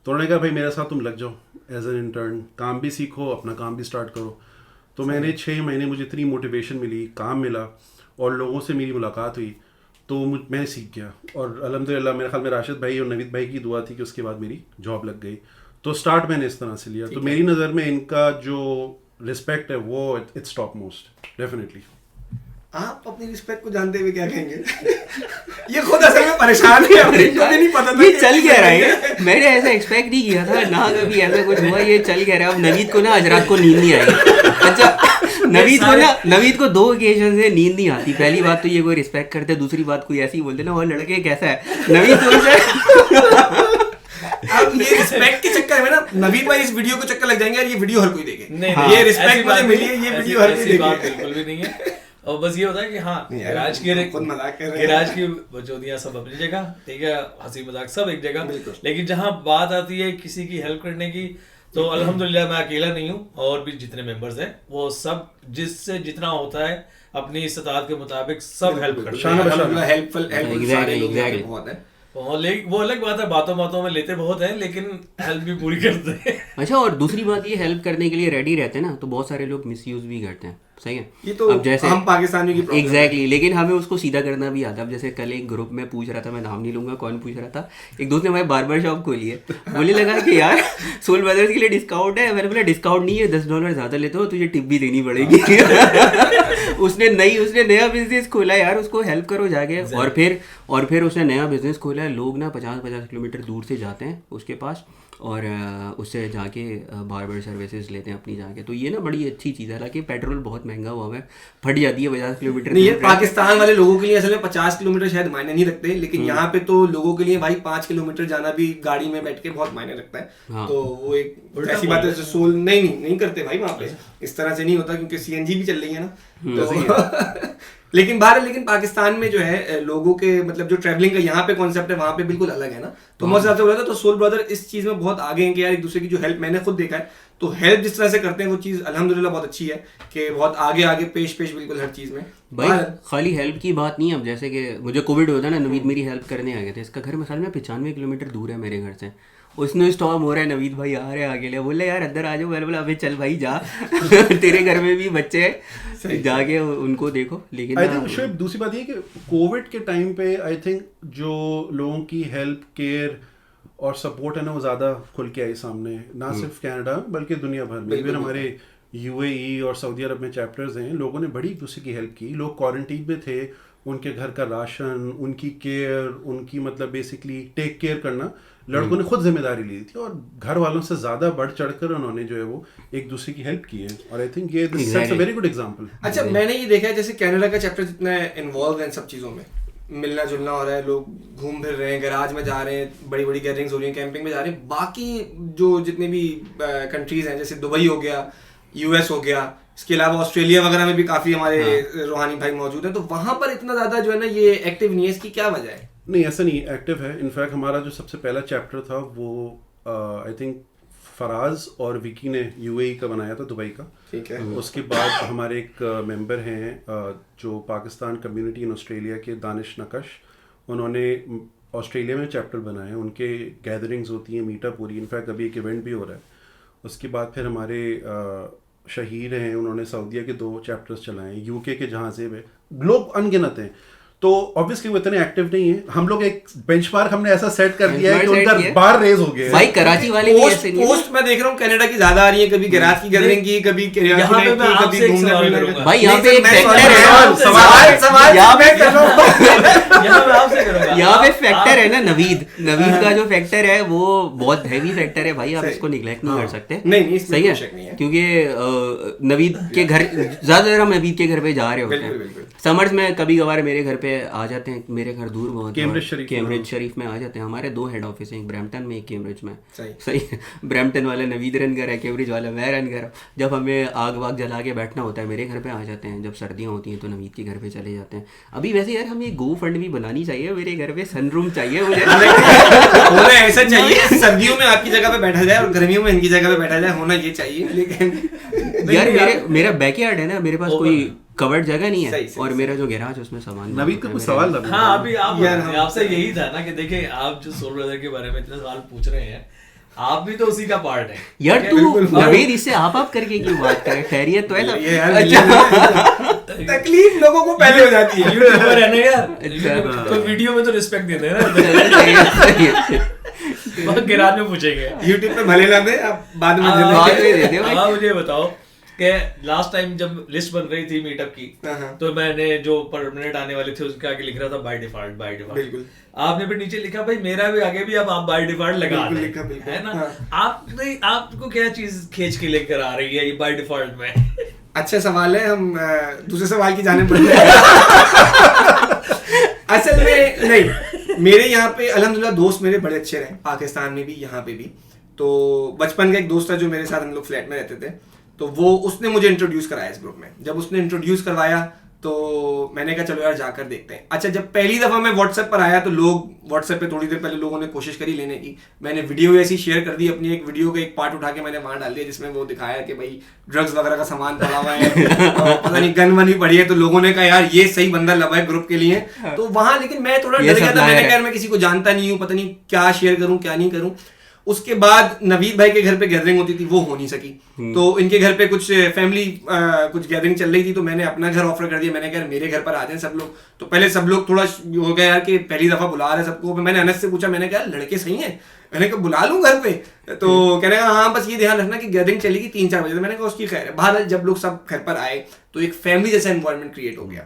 तो उन्होंने कहा भाई मेरे साथ तुम लग जाओ एज एन इंटर्न, काम भी सीखो, अपना काम भी स्टार्ट करो। तो मैंने 6 महीने, मुझे इतनी मोटिवेशन मिली, काम मिला और लोगों से मेरी मुलाकात हुई, तो मैं सीख गया। और अल्हम्दुलिल्लाह मेरे ख्याल में राशिद भाई और नवीद भाई की दुआ थी कि उसके बाद मेरी जॉब लग गई। तो स्टार्ट मैंने इस तरह से लिया। तो मेरी नज़र में इनका जो रिस्पेक्ट है वो इट्स टॉप मोस्ट डेफिनेटली। आप अपनी रिस्पेक्ट को जानते हुए क्या कहेंगे? ये खुद असल में परेशान है, इनको भी नहीं पता था ये चल क्या रहा है। मैंने ऐसा एक्सपेक्ट नहीं किया था ना, कभी ऐसा कुछ हुआ। ये चल क्या रहा है। अब नवीद को ना आज रात को नींद नहीं आएगी। अच्छा नवीद को 2 ओकेजन से नींद नहीं आती। पहली बात तो ये कोई रिस्पेक्ट करते, दूसरी बात कोई ऐसी बोलते ना वो लड़के कैसा है नवीद को। अब ये रिस्पेक्ट के चक्कर में ना नवीद भाई इस वीडियो को चक्कर लग जाएंगे यार, ये वीडियो हर कोई देखे। नहीं, ये रिस्पेक्ट मुझे मिली है, ये वीडियो हर कोई देखे। बात बिल्कुल भी नहीं है। और बस ये होता है कि हाँ गिराज की बचौदियाँ सब अपनी जगह, ठीक है, हंसी मजाक सब एक जगह, लेकिन जहाँ बात आती है किसी की हेल्प करने की, तो अल्हम्दुलिल्लाह मैं अकेला नहीं हूँ, और भी जितने मेंबर्स हैं वो सब जिससे जितना होता है अपनी इस्तात के मुताबिक सब हेल्प करते हैं। हेल्पफुल सारे लोग बहुत है। वो अलग बात है, बातों में लेते बहुत हैं लेकिन हेल्प भी पूरी करते हैं। अच्छा, और दूसरी बात ये हेल्प करने के लिए रेडी रहते हैं ना, तो बहुत सारे लोग मिसयूज भी करते हैं। सही है, ये तो अब जैसे हम पाकिस्तानी की एग्जैक्टली, लेकिन हमें उसको सीधा करना भी आता है। अब जैसे कल एक ग्रुप में पूछ रहा था, मैं नाम नहीं लूंगा कौन पूछ रहा था, एक दोस्त ने हमारे बार्बर शॉप खोली है, बोलने लगा कि यार सोल ब्रदर्स के लिए डिस्काउंट है। मैंने बोला डिस्काउंट नहीं है, $10 ज़्यादा लेते हो, तुझे टिप भी देनी पड़ेगी। उसने नया बिजनेस खोला यार, उसको हेल्प करो जाके। और फिर उसने नया बिजनेस खोला है। लोग ना 50-50 किलोमीटर दूर से जाते हैं उसके पास, और उससे जाके बार्बर सर्विसेज लेते हैं अपनी जाके। तो ये ना बड़ी अच्छी चीज़ है। हालांकि पेट्रोल बहुत महंगा हुआ है, फट जाती है 50 किलोमीटर। नहीं, ये पाकिस्तान वाले लोगों के लिए असल में 50 किलोमीटर शायद मायने नहीं रखते, लेकिन यहाँ पे तो लोगों के लिए भाई 5 किलोमीटर जाना भी गाड़ी में बैठ के बहुत मायने रखता है। हाँ। तो वो एक ऐसी बात है, सोल नहीं करते भाई वहाँ पे, इस तरह से नहीं होता, क्योंकि CNG भी चल रही है ना। लेकिन पाकिस्तान में जो है लोगों के मतलब जो ट्रैवलिंग का यहाँ पे कॉन्सेप्ट है, वहाँ पे बिल्कुल अलग है ना। तो मैं हिसाब से बोला था, तो सोल ब्रदर इस चीज़ में बहुत आगे हैं कि यार एक दूसरे की जो हेल्प, मैंने खुद देखा है, तो हेल्प जिस तरह से करते हैं वो चीज़ अल्हम्दुलिल्लाह बहुत अच्छी है कि बहुत आगे पेश बिल्कुल हर चीज़ में। भाई खाली हेल्प की बात नहीं है। अब जैसे कि मुझे कोविड हुआ था ना, नवीद मेरी हेल्प करने आ गए थे। इसका घर में 95 किलोमीटर दूर है मेरे घर से। उसने स्टॉर्म हो रहा है, नवीद भाई आ रहे हैं आगे, बोले यार अंदर आ जाओ। मैंने बोला अबे चल भाई जा, तेरे घर में भी बच्चे हैं, जाके उनको देखो। लेकिन आई थिंक शुएब दूसरी बात ये कि कोविड के टाइम पे आई थिंक जो लोगों की हेल्प केयर और सपोर्ट है ना, वो ज़्यादा खुल के आई सामने, ना सिर्फ कनाडा बल्कि दुनिया भर में। इवन हमारे UAE और सऊदी अरब में चैप्टर्स हैं, लोगों ने बड़ी एक दूसरे की हेल्प की। लोग क्वारंटीन में थे, उनके घर का राशन, उनकी केयर, उनकी मतलब बेसिकली टेक केयर करना लड़कों ने खुद जिम्मेदारी ली थी, और घर वालों से ज़्यादा बढ़ चढ़कर उन्होंने जो है वो एक दूसरे की हेल्प की है, और आई थिंक ये sets a very good example. अच्छा, मैंने ये देखा है जैसे कनाडा का चैप्टर जितना इन्वॉल्व है इन सब चीज़ों में, मिलना जुलना हो रहा है, लोग घूम फिर रहे हैं, गैराज में जा रहे हैं, बड़ी बड़ी गैदरिंग्स हो रही हैं, कैंपिंग में जा रहे हैं, बाकी जो जितने भी कंट्रीज हैं जैसे दुबई हो गया, यूएस हो गया, इसके अलावा ऑस्ट्रेलिया वगैरह में भी काफ़ी हमारे रूहानी भाई मौजूद हैं, तो वहाँ पर इतना ज़्यादा जो है ना ये एक्टिव नहीं है, इसकी क्या वजह है? नहीं, ऐसा नहीं, एक्टिव है। इनफैक्ट हमारा जो सबसे पहला चैप्टर था वो आई थिंक फराज और विकी ने यूएई का बनाया था, दुबई का। ठीक है। उसके बाद हमारे एक मेंबर हैं जो पाकिस्तान कम्युनिटी इन ऑस्ट्रेलिया के, दानिश नकश, उन्होंने ऑस्ट्रेलिया में चैप्टर बनाए हैं, उनके गैदरिंग्स होती हैं, मीटअप हो रही है, इनफैक्ट अभी एक इवेंट भी हो रहा है। उसके बाद फिर हमारे शहीर हैं, उन्होंने सऊदीया के 2 चैप्टर्स चलाए हैं, यूके के जहाँ से लोग अनगिनत हैं, तो ऑब्वियसली वो इतने एक्टिव नहीं है। हम लोग एक बेंचमार्क हमने ऐसा सेट कर दिया है कि उनका बार रेज हो गया है। भाई कराची वाले भी ऐसे नहीं है। पोस्ट मैं देख रहा हूं कनाडा की ज्यादा आ रही है, कभी गैराज की गैदरिंग की, कभी यहाँ पे मैं आपसे एक सवाल करूंगा। भाई यहाँ पे एक फैक्टर है, यहाँ पे फैक्टर है ना, नवीद का जो फैक्टर है वो बहुत हैवी फैक्टर है भाई, आप इसको निगलेक्ट नहीं कर सकते। नहीं, सही है, क्योंकि नवीद के घर ज्यादातर हम नवीद के घर पे जा रहे होते हैं, समर्स में कभी कभार मेरे घर पे आ जाते हैं, मेरे घर दूर बहुत है, कैम्ब्रिज शरीफ में आ जाते हैं। हमारे 2 हेड ऑफिस हैं, एक ब्रैम्पटन में, एक कैम्ब्रिज में। सही है, ब्रैम्पटन वाला नवीद रन कर है, कैम्ब्रिज वाला मैं रन कर। जब हमें आग वाग जला के बैठना होता है मेरे घर पे आ जाते हैं, जब सर्दियाँ होती हैं तो नवीद के घर पे चले जाते हैं। अभी वैसे यार हमें गो फंड भी बनानी चाहिए, मेरे घर पे सनरूम चाहिए मुझे। ऐसा चाहिए सर्दियों में आपकी जगह पे बैठा जाए और गर्मियों में इनकी जगह पे बैठा जाए, होना ये चाहिए। लेकिन यार मेरा बैकयार्ड है ना, मेरे पास कोई कवर्ड जगह नहीं है, और मेरा जो गैराज उसमें सामान। नवीद का कुछ सवाल था? हाँ, अभी आपसे यही था ना कि देखिए आप जो सोल ब्रदर के बारे में इतने सवाल पूछ रहे हैं, आप भी तो उसी का पार्ट है यार। तू नवीद इससे आप करके क्यों बात करे, खैरियत तो है तकलीफ लोगों को पहले हो जाती है, यूट्यूबर है ना यार, तो वीडियो में तो रिस्पेक्ट देते हैं ना, गैराज में पूछेंगे, यूट्यूब पे भले ना दे, आप बाद में दे दे। अब मुझे बताओ कि लास्ट टाइम जब लिस्ट बन रही थी मीटअप की, तो मैंने जो परमानेंट आने वाले थे उसके आगे लिख रहा था बाय डिफॉल्ट। बिल्कुल। आपने फिर नीचे लिखा भाई मेरा भी आगे भी अब आप बाय डिफॉल्ट लगा दें, है ना? आपको क्या चीज खींच के लेकर आ रही है ये बाय डिफॉल्ट में? अच्छा सवाल है, हम दूसरे सवाल की जाने पड़ते हैं। असल में नहीं, मेरे यहाँ पे अल्हम्दुलिल्लाह दोस्त मेरे बड़े अच्छे रहे, पाकिस्तान में भी, यहाँ पे भी। तो बचपन का एक दोस्त था जो मेरे साथ, हम लोग फ्लैट में रहते थे, तो वो उसने मुझे इंट्रोड्यूस कराया इस ग्रुप में। जब उसने इंट्रोड्यूस करवाया तो मैंने कहा चलो यार जाकर देखते हैं। अच्छा, जब पहली दफ़ा मैं व्हाट्सएप पर आया तो लोग व्हाट्सएप पे थोड़ी देर पहले लोगों ने कोशिश करी लेने की, मैंने वीडियो ऐसी शेयर कर दी, अपनी एक वीडियो का एक पार्ट उठा के मैंने वहाँ डाल दिया जिसमें वो दिखाया कि भाई ड्रग्स वगैरह का सामान पड़ा हुआ है, पता नहीं गन वन भी पड़ी है, तो लोगों ने कहा यार ये सही बंदा लगा है ग्रुप के लिए। तो वहाँ लेकिन मैं थोड़ा डर गया था, मैंने कहा मैं किसी को जानता नहीं हूँ, पता नहीं क्या शेयर करूँ क्या नहीं करूँ। उसके बाद नवीद भाई के घर पे गैदरिंग होती थी, वो हो नहीं सकी, तो इनके घर पे कुछ फैमिली कुछ गैदरिंग चल रही थी, तो मैंने अपना घर ऑफर कर दिया। मैंने कहा मेरे घर पर आ जाएं सब लोग। तो पहले सब लोग थोड़ा हो गया यार कि पहली दफा बुला रहे सबको। मैंने अनस से पूछा, मैंने कहा लड़के सही हैं? मैंने कहा बुला लूं घर पे? तो कहने का हाँ बस ये ध्यान रखना कि गैदरिंग चलेगी 3-4 बजे। मैंने कहा उसकी खैर है। बहरहाल जब लोग सब घर पर आए तो एक फैमिली जैसा एनवायरनमेंट क्रिएट हो गया।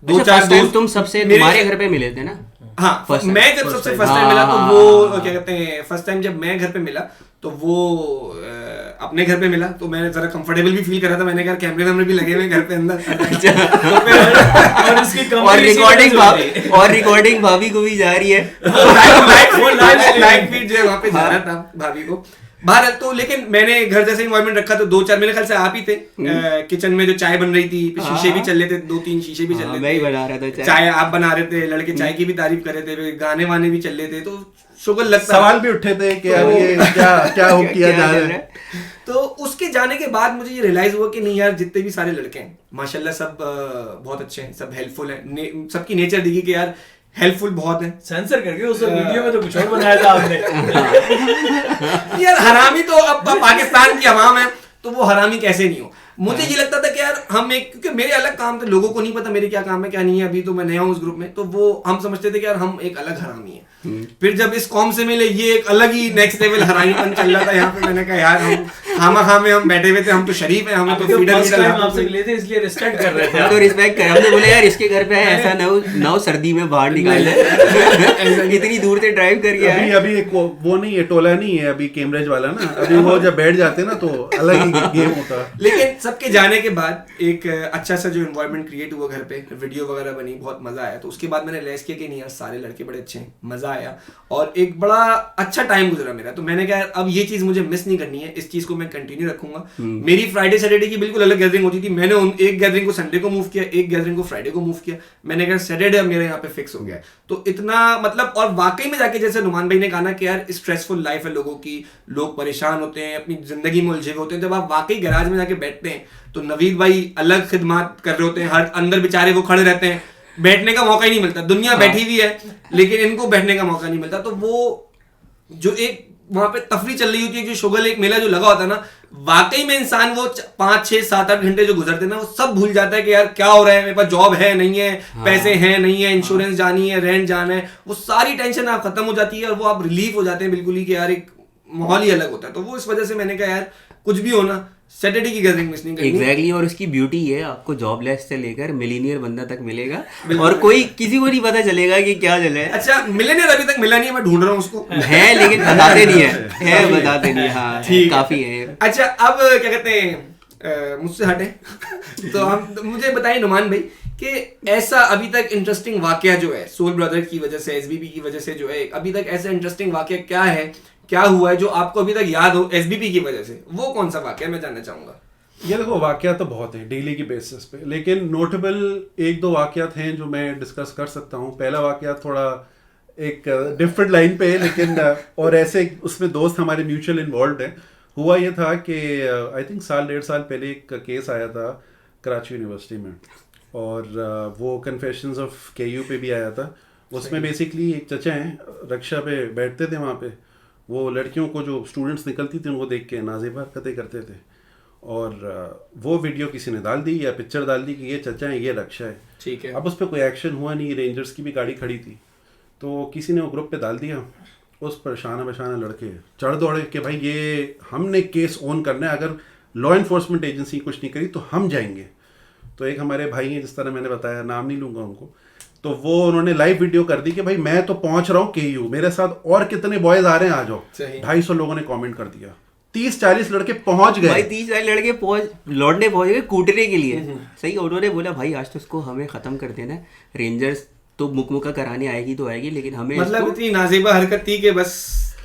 2-4 दोस्त तुम सबसे तुम्हारे घर पे मिले थे ना? हाँ, मैं जब सबसे फर्स्ट टाइम मिला तो वो क्या कहते हैं, फर्स्ट टाइम जब मैं घर पे मिला तो वो अपने घर पे मिला, तो मैं जरा कंफर्टेबल भी फील कर रहा था। मैंने कहा कैमरे वैमरे भी लगे हुए घर पे अंदर और रिकॉर्डिंग भाभी को भी जा रही है, लाइव फीड जो है वहाँ पे जा रहा था भाभी को बाहर। तो लेकिन मैंने घर जैसे इन्वायरमेंट रखा तो 2-4 मेरे ख्याल से आप ही थे किचन में, जो चाय बन रही थी, शीशे भी चल रहे थे, 2-3 शीशे भी चल रहे थे, मैं ही बना रहा था चाय आप बना रहे थे, लड़के चाय की भी तारीफ कर रहे थे, गाने वाने भी चल रहे थे, तो शुगर लगता, सवाल भी उठे थे कि अब ये क्या हो किया जा रहा है। तो उसके जाने के बाद मुझे ये रियलाइज हुआ कि नहीं यार, जितने भी सारे लड़के हैं माशाल्लाह सब बहुत अच्छे हैं, सब हेल्पफुल हैं, सबकी नेचर दिखी कि यार हेल्पफुल बहुत है। सेंसर करके उस वीडियो में तो कुछ और बनाया था आपने। यार हरामी तो अब पाकिस्तान की अवाम है तो वो हरामी कैसे नहीं हो। मुझे ये लगता था कि यार हम एक, क्योंकि मेरे अलग काम थे, लोगों को नहीं पता मेरे क्या काम है क्या नहीं है, अभी तो मैं नया हूँ उस ग्रुप में, तो वो हम समझते थे कि यार हम एक अलग हरामी है। फिर जब इस कौम से मिले, ये एक अलग ही नेक्स्ट लेवल हरामीपन चल रहा था यहाँ पे। मैंने कहा यार हम खामा में हम बैठे हुए थे, हम तो शरीफ हैं, हमें तो फीडर फर्स्ट टाइम आपसे वीडर मिले थे इसलिए रिस्पेक्ट कर रहे थे हम तो रिस्पेक्ट करें, हमने बोले यार इसके घर पे है, ऐसा ना हो सर्दी में बाहर निकाल दे, इतनी दूर से ड्राइव करके आए। अभी एक वो नहीं है, टोला नहीं है अभी कैम्ब्रिज वाला ना, अभी वो जब बैठ जाते हैं ना तो अलग ही गेम होता है। लेकिन सबके जाने के बाद एक अच्छा सा जो एनवायरनमेंट क्रिएट हुआ घर पे, वीडियो वगैरह बनी, बहुत मजा आया। तो उसके बाद मैंने रियलाइज किया कि नहीं यार सारे लड़के बड़े अच्छे हैं, मजा आया और एक बड़ा अच्छा टाइम गुजरा मेरा। तो मैंने कहा अब ये चीज मुझे मिस नहीं करनी है, इस चीज को मैं कंटिन्यू रखूंगा। मेरी फ्राइडे सैटरडे की बिल्कुल अलग गैदरिंग होती थी, मैंने एक गैदरिंग को संडे को मूव किया, एक गैदरिंग को फ्राइडे को मूव किया। मैंने कहा सैटरडे अब मेरे यहाँ पे फिक्स हो गया। तो इतना मतलब, और वाकई में जाके जैसे नुमान भाई ने कहा ना कि यार स्ट्रेसफुल लाइफ है लोगों की, लोग परेशान होते हैं, अपनी जिंदगी में उलझे हुए होते हैं। जब आप वाकई गैराज में जाके बैठते हैं तो नवीद भाई अलग खिदमत कर रहे होते हैं, हर अंदर बेचारे वो खड़े रहते हैं, बैठने का मौका ही नहीं मिलता। दुनिया बैठी हुई है लेकिन इनको बैठने का मौका नहीं मिलता। तो वो जो एक वहां पे तफरी चल रही होती है, जो शुगर एक मेला जो लगा होता है ना, वाकई में इंसान वो 5, 6, 7, 8 घंटे जो गुजरते हैं ना, वो सब भूल जाता है कि यार क्या हो रहा है, मेरे पास जॉब है नहीं है, पैसे हैं नहीं है, इंश्योरेंस जानी है, रेंट जाना है, वो सारी टेंशन आप खत्म हो जाती है और वो आप रिलीफ हो जाते हैं बिल्कुल ही कि यार एक माहौल ही अलग होता है। तो वो इस वजह से मैंने कहा यार कुछ भी होना सैटरडे की गैदरिंग मिस नहीं करनी। एग्जैक्टली, और उसकी ब्यूटी है आपको जॉबलेस से लेकर मिलीनियर बंदा तक मिलेगा और कोई किसी को नहीं पता चलेगा कि क्या चल रहा है। अच्छा मिलेनियर अभी तक मिला नहीं है, मैं ढूंढ रहा हूँ उसको। है लेकिन बताते नहीं है बताते नहीं। हाँ काफी है। अच्छा अब क्या कहते हैं, मुझसे हटे तो हम मुझे बताइए नुमान भाई कि ऐसा अभी तक इंटरेस्टिंग वाकया जो है सोल ब्रदर की वजह से, एसबीपी की वजह से जो है, अभी तक ऐसा इंटरेस्टिंग वाकया क्या है, क्या हुआ है जो आपको अभी तक याद हो एसबीपी की वजह से, वो कौन सा वाकया मैं जानना चाहूंगा। ये देखो वाकया तो बहुत है डेली की बेसिस पे, लेकिन नोटेबल 1-2 वाकयात हैं जो मैं डिस्कस कर सकता हूँ। पहला वाकया थोड़ा एक डिफरेंट लाइन पे है लेकिन और ऐसे उसमें दोस्त हमारे म्यूचुअल इन्वॉल्व है। हुआ ये था कि आई थिंक 1.5 साल पहले एक केस आया था कराची यूनिवर्सिटी में और वो कन्फेशंस ऑफ केयू पे भी आया था। उसमें बेसिकली एक चचा हैं, रक्षा पे बैठते थे वहाँ पे, वो लड़कियों को जो स्टूडेंट्स निकलती थी उनको देख के नाज़ेब हरकतें करते थे और वो वीडियो किसी ने डाल दी या पिक्चर डाल दी कि ये चचा है, ये रक्षा है। ठीक है। अब उस पर कोई एक्शन हुआ नहीं, रेंजर्स की भी गाड़ी खड़ी थी, तो किसी ने वो ग्रुप पे डाल दिया। उस पर शाना बशाना लड़के चढ़ दौड़े कि भाई ये हमने केस ऑन करना है, अगर लॉ इन्फोर्समेंट एजेंसी कुछ नहीं करी तो हम जाएंगे। तो एक हमारे भाई हैं, जिस तरह मैंने बताया, नाम नहीं लूँगा उनको, तो वो उन्होंने लाइव वीडियो कर दी कि भाई मैं तो पहुंच रहा हूँ केयू, मेरे साथ और कितने बॉयज आ रहे हैं, आ जाओ। 250 लोगों ने कमेंट कर दिया, 30-40 लड़के पहुंच गए। भाई 30-40 लड़के लौटने पहुंच गए कूटने के लिए। सही, उन्होंने बोला भाई आज तो इसको हमें खत्म कर देना है, रेंजर्स तो मुकमुका कराने आएगी तो आएगी लेकिन हमें मतलब इतनी नाज़ेबा हरकत थी कि बस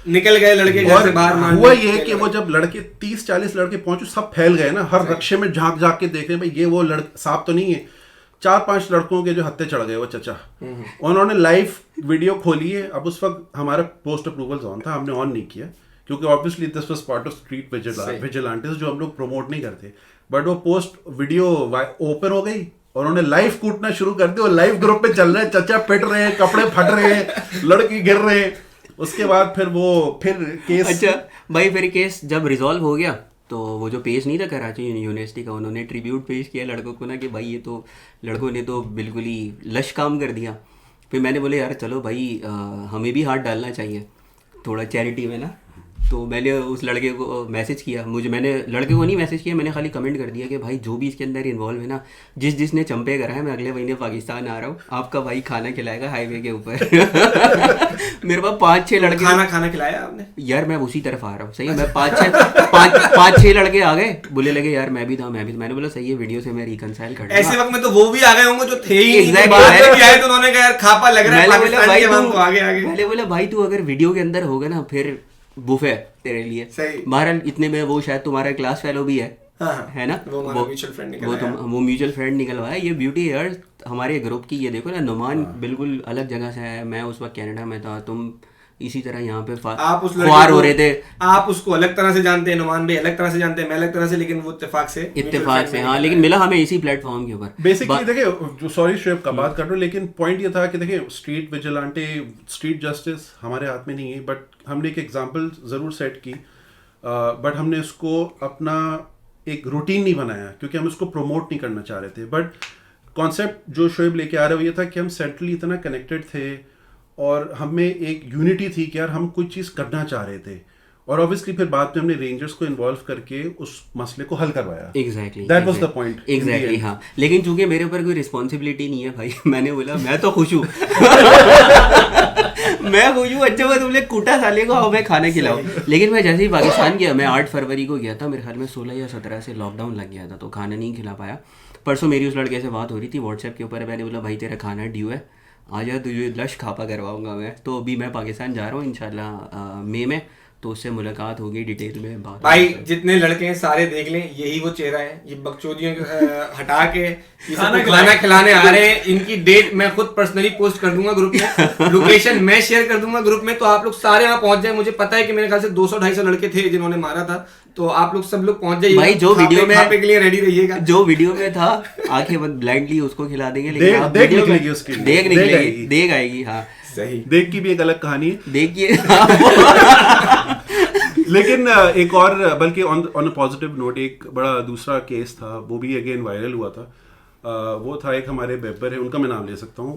निकल गए लड़के घर से बाहर। हुआ ये कि वो जब लड़के 30-40 लड़के पहुंचे, सब फैल गए ना, हर रक्षे में झांक झांक के देख रहे भाई ये वो सांप तो नहीं है। 4-5 लड़कों के जो हत्थे चढ़ गए वो चचा, उन्होंने लाइव वीडियो खोली है। अब उस वक्त हमारा पोस्ट अप्रूवल ऑन था, हमने ऑन नहीं किया क्योंकि obviously this was part of street vigilantes जो हम लोग प्रमोट नहीं करते। बट वो पोस्ट वीडियो ओपन हो गई और उन्होंने लाइव कूटना शुरू कर दिया और लाइव ग्रुप पे चल रहे हैं, चचा पिट रहे हैं, कपड़े फट रहे हैं, लड़के गिर रहे हैं। उसके बाद फिर केस, अच्छा भाई फिर केस जब रिजॉल्व हो गया तो वो जो पेज नहीं था कराची यूनिवर्सिटी का, उन्होंने ट्रिब्यूट पेश किया लड़कों को ना कि भाई ये तो लड़कों ने तो बिल्कुल ही लश काम कर दिया। फिर मैंने बोले यार चलो भाई हमें भी हाथ डालना चाहिए थोड़ा चैरिटी में ना। तो मैंने उस लड़के को मैसेज किया, मैंने लड़के को नहीं मैसेज किया, मैंने खाली कमेंट कर दिया कि भाई जो भी इसके अंदर इन्वॉल्व है ना, जिसने चंपे करा है, मैं अगले महीने पाकिस्तान आ रहा हूँ, आपका भाई खाना खिलाएगा हाईवे के ऊपर। मेरे पास 5-6 लड़के खाना खिलाया आपने? यार मैं उसी तरफ आ रहा हूँ। सही है, मैं 5-6 लड़के आ गए, बोले लगे यार मैं भी था। मैंने बोला सही है, वीडियो से मैं रिकंसाइल कर ऐसे वक्त में तो वो भी आ गए होंगे जो थे ही एग्जैक्टली। तो उन्होंने कहा यार खापा लग रहा है पाकिस्तान के, आगे मैंने बोला भाई तू अगर वीडियो के अंदर होगा ना फिर बुफे तेरे लिए। बहरहाल इतने में वो शायद तुम्हारा क्लास फेलो भी है। है ना, वो म्यूचुअल फ्रेंड निकल आया। ये ब्यूटी है यार हमारे ग्रुप की। ये देखो ना, नुमान बिल्कुल अलग जगह से है, मैं उस वक्त कनाडा में था, तुम इसी तरह यहाँ पे ख्वार हो रहे थे। आप उसको अलग तरह से जानते हैं, नुमान भाई अलग तरह से जानते हैं, मैं अलग तरह से, लेकिन वो इत्तेफाक से हाँ, लेकिन मिला हमें इसी प्लेटफॉर्म के ऊपर। बेसिकली देखिए, जो सॉरी शेफ का बात कर रहा हूँ, लेकिन पॉइंट ये था कि देखिए स्ट्रीट विजिलेंटे, स्ट्रीट जस्टिस हमारे हाथ में नहीं है, बट हमने एक एग्जांपल ज़रूर सेट की, बट हमने उसको अपना एक रूटीन नहीं बनाया क्योंकि हम उसको प्रमोट नहीं करना चाह रहे थे। बट कॉन्सेप्ट जो शोएब लेके आ रहे हो ये था कि हम सेंट्रली इतना कनेक्टेड थे और हमें एक यूनिटी थी कि यार हम कुछ चीज़ करना चाह रहे थे और ऑब्वियसली फिर बाद में हमने रेंजर्स को इन्वॉल्व करके उस मसले को हल करवाया। Exactly, that was the point. Exactly, हाँ। लेकिन चूंकि मेरे ऊपर कोई रिस्पॉन्सिबिलिटी नहीं है भाई, मैंने बोला मैं तो खुश हूँ मैं खुश हूँ, अच्छा मैं तुमने कूटा साले को, आओ मैं खाना खिलाओ। लेकिन मैं जैसे ही पाकिस्तान गया, मैं 8 फरवरी को गया था, मेरे ख्याल में 16 या 17 से लॉकडाउन लग गया था, तो खाना नहीं खिला पाया। परसों मेरी उस लड़के से बात हो रही थी व्हाट्सएप के ऊपर, मैंने बोला भाई तेरा खाना ड्यू है, आ जा, तुझे लश खापा करवाऊंगा मैं। तो अभी मैं पाकिस्तान जा रहा हूँ इंशाल्लाह मई में, तो उससे मुलाकात होगी, डिटेल में बात। भाई जितने लड़के हैं सारे देख लें, यही वो चेहरा है। ये बकचोदियों हटा के खाना खिलाने आ रहे हैं। इनकी डेट मैं खुद पर्सनली पोस्ट कर दूंगा ग्रुप में, लोकेशन मैं शेयर कर दूंगा ग्रुप में, तो आप लोग सारे वहाँ पहुंच जाए। मुझे पता है कि मेरे ख्याल से 200-250 लड़के थे जिन्होंने मारा था, तो आप लोग सब लोग पहुंच जाइए भाई। जो वीडियो में खापे के लिए रेडी रहिएगा, जो वीडियो में था आंखें बंद ब्लाइंडली उसको खिला देंगे, लेकिन आप देख वीडियो में निकलेगी उसकी, देख निकलेगी, देख आएगी। हाँ सही। देख की भी एक अलग कहानी है, देखिए लेकिन एक और, बल्कि ऑन अ पॉजिटिव नोट, एक बड़ा दूसरा केस था, वो भी अगेन वायरल हुआ था। वो था एक हमारे बेबर है, उनका मैं नाम ले सकता हूँ,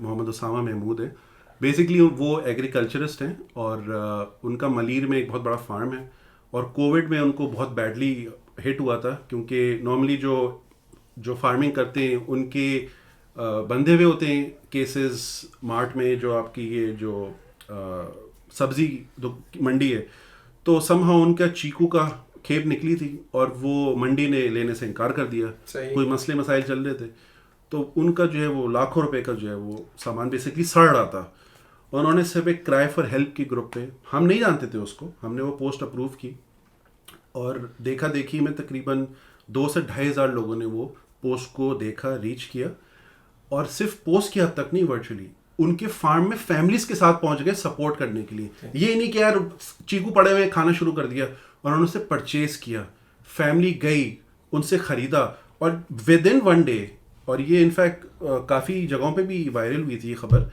मोहम्मद उसामा महमूद है। बेसिकली वो एग्रीकल्चरिस्ट हैं और उनका मलीर में एक बहुत बड़ा फार्म है, और कोविड में उनको बहुत बैडली हिट हुआ था, क्योंकि नॉर्मली जो फार्मिंग करते हैं उनके बंधे हुए होते हैं केसेस मार्ट में, जो आपकी ये जो सब्जी मंडी है, तो समहाउ उनका चीकू का खेप निकली थी और वो मंडी ने लेने से इनकार कर दिया। कोई मसले मसाइल चल रहे थे, तो उनका जो है वो लाखों रुपए का जो है वो सामान बेसिकली सड़ रहा था। उन्होंने सिर्फ एक क्राई फॉर हेल्प की ग्रुप पे, हम नहीं जानते थे उसको, हमने वो पोस्ट अप्रूव की और देखा देखी में तकरीबन 2 से 2,500 लोगों ने वो पोस्ट को देखा, रीच किया, और सिर्फ पोस्ट की हद तक नहीं, वर्चुअली उनके फार्म में फैमिलीज के साथ पहुंच गए सपोर्ट करने के लिए। ये नहीं कि यार चीकू पड़े हुए खाना शुरू कर दिया, और उन्होंने उसे परचेज किया, फैमिली गई, उनसे खरीदा, और विद इन 1 डे, और ये इनफैक्ट काफ़ी जगहों पे भी वायरल हुई थी ये खबर,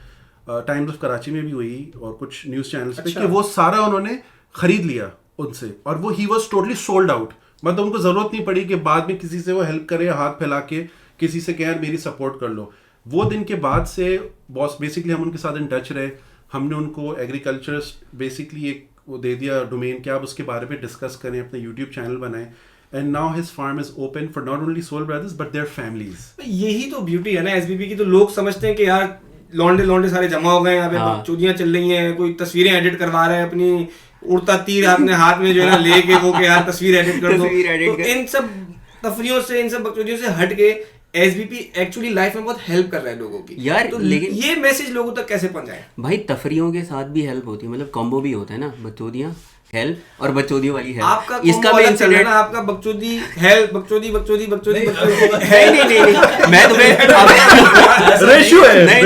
टाइम्स ऑफ कराची में भी हुई और कुछ न्यूज़ चैनल्स पे, कि वो सारा उन्होंने खरीद लिया उनसे, और वो he was totally sold out. मतलब उनको ज़रूरत नहीं पड़ी कि बाद में किसी से वो हेल्प करे, हाथ फैला के किसी से कहें यार मेरी सपोर्ट कर लो। वो दिन के बाद से बॉस बेसिकली हम उनके साथ इन टच रहे, हमने उनको एग्रीकल्चरिस्ट बेसिकली एक वो दे दिया डोमेन कि आप उसके बारे में डिस्कस करें, अपना यूट्यूब चैनल बनाएं, and now his farm is open for not only soul brothers but their families. यही तो ब्यूटी है ना एसबीपी की। तो लोग समझते हैं कि यार लौंडे सारे जमा हो गए, यहाँ पे चोरियां चल रही हैं, कोई तस्वीरें एडिट करवा रहा है अपनी उड़ता तीर अपने हाथ में जो है ना लेके वो कि यार तस्वीर एडिट कर दो। तो इन सब तफरियों से, इन सब बकचोदियों से हट के एसबीपी एक्चुअली लाइफ में बहुत हेल्प कर रहा है लोगों की यार। तो लेकिन ये मैसेज लोगों तक कैसे पहुंचाए भाई? तफरियों के साथ भी हेल्प होती है, मतलब कॉम्बो भी होता है ना, बकचोदियाँ हेल्प और बकचोदियों वाली हेल्प। आपका इसका मैं इंसिडेंट ना, आपका बकचोदी हेल्प, बकचोदी नहीं, मैं तुम्हें रेशियो है। नहीं,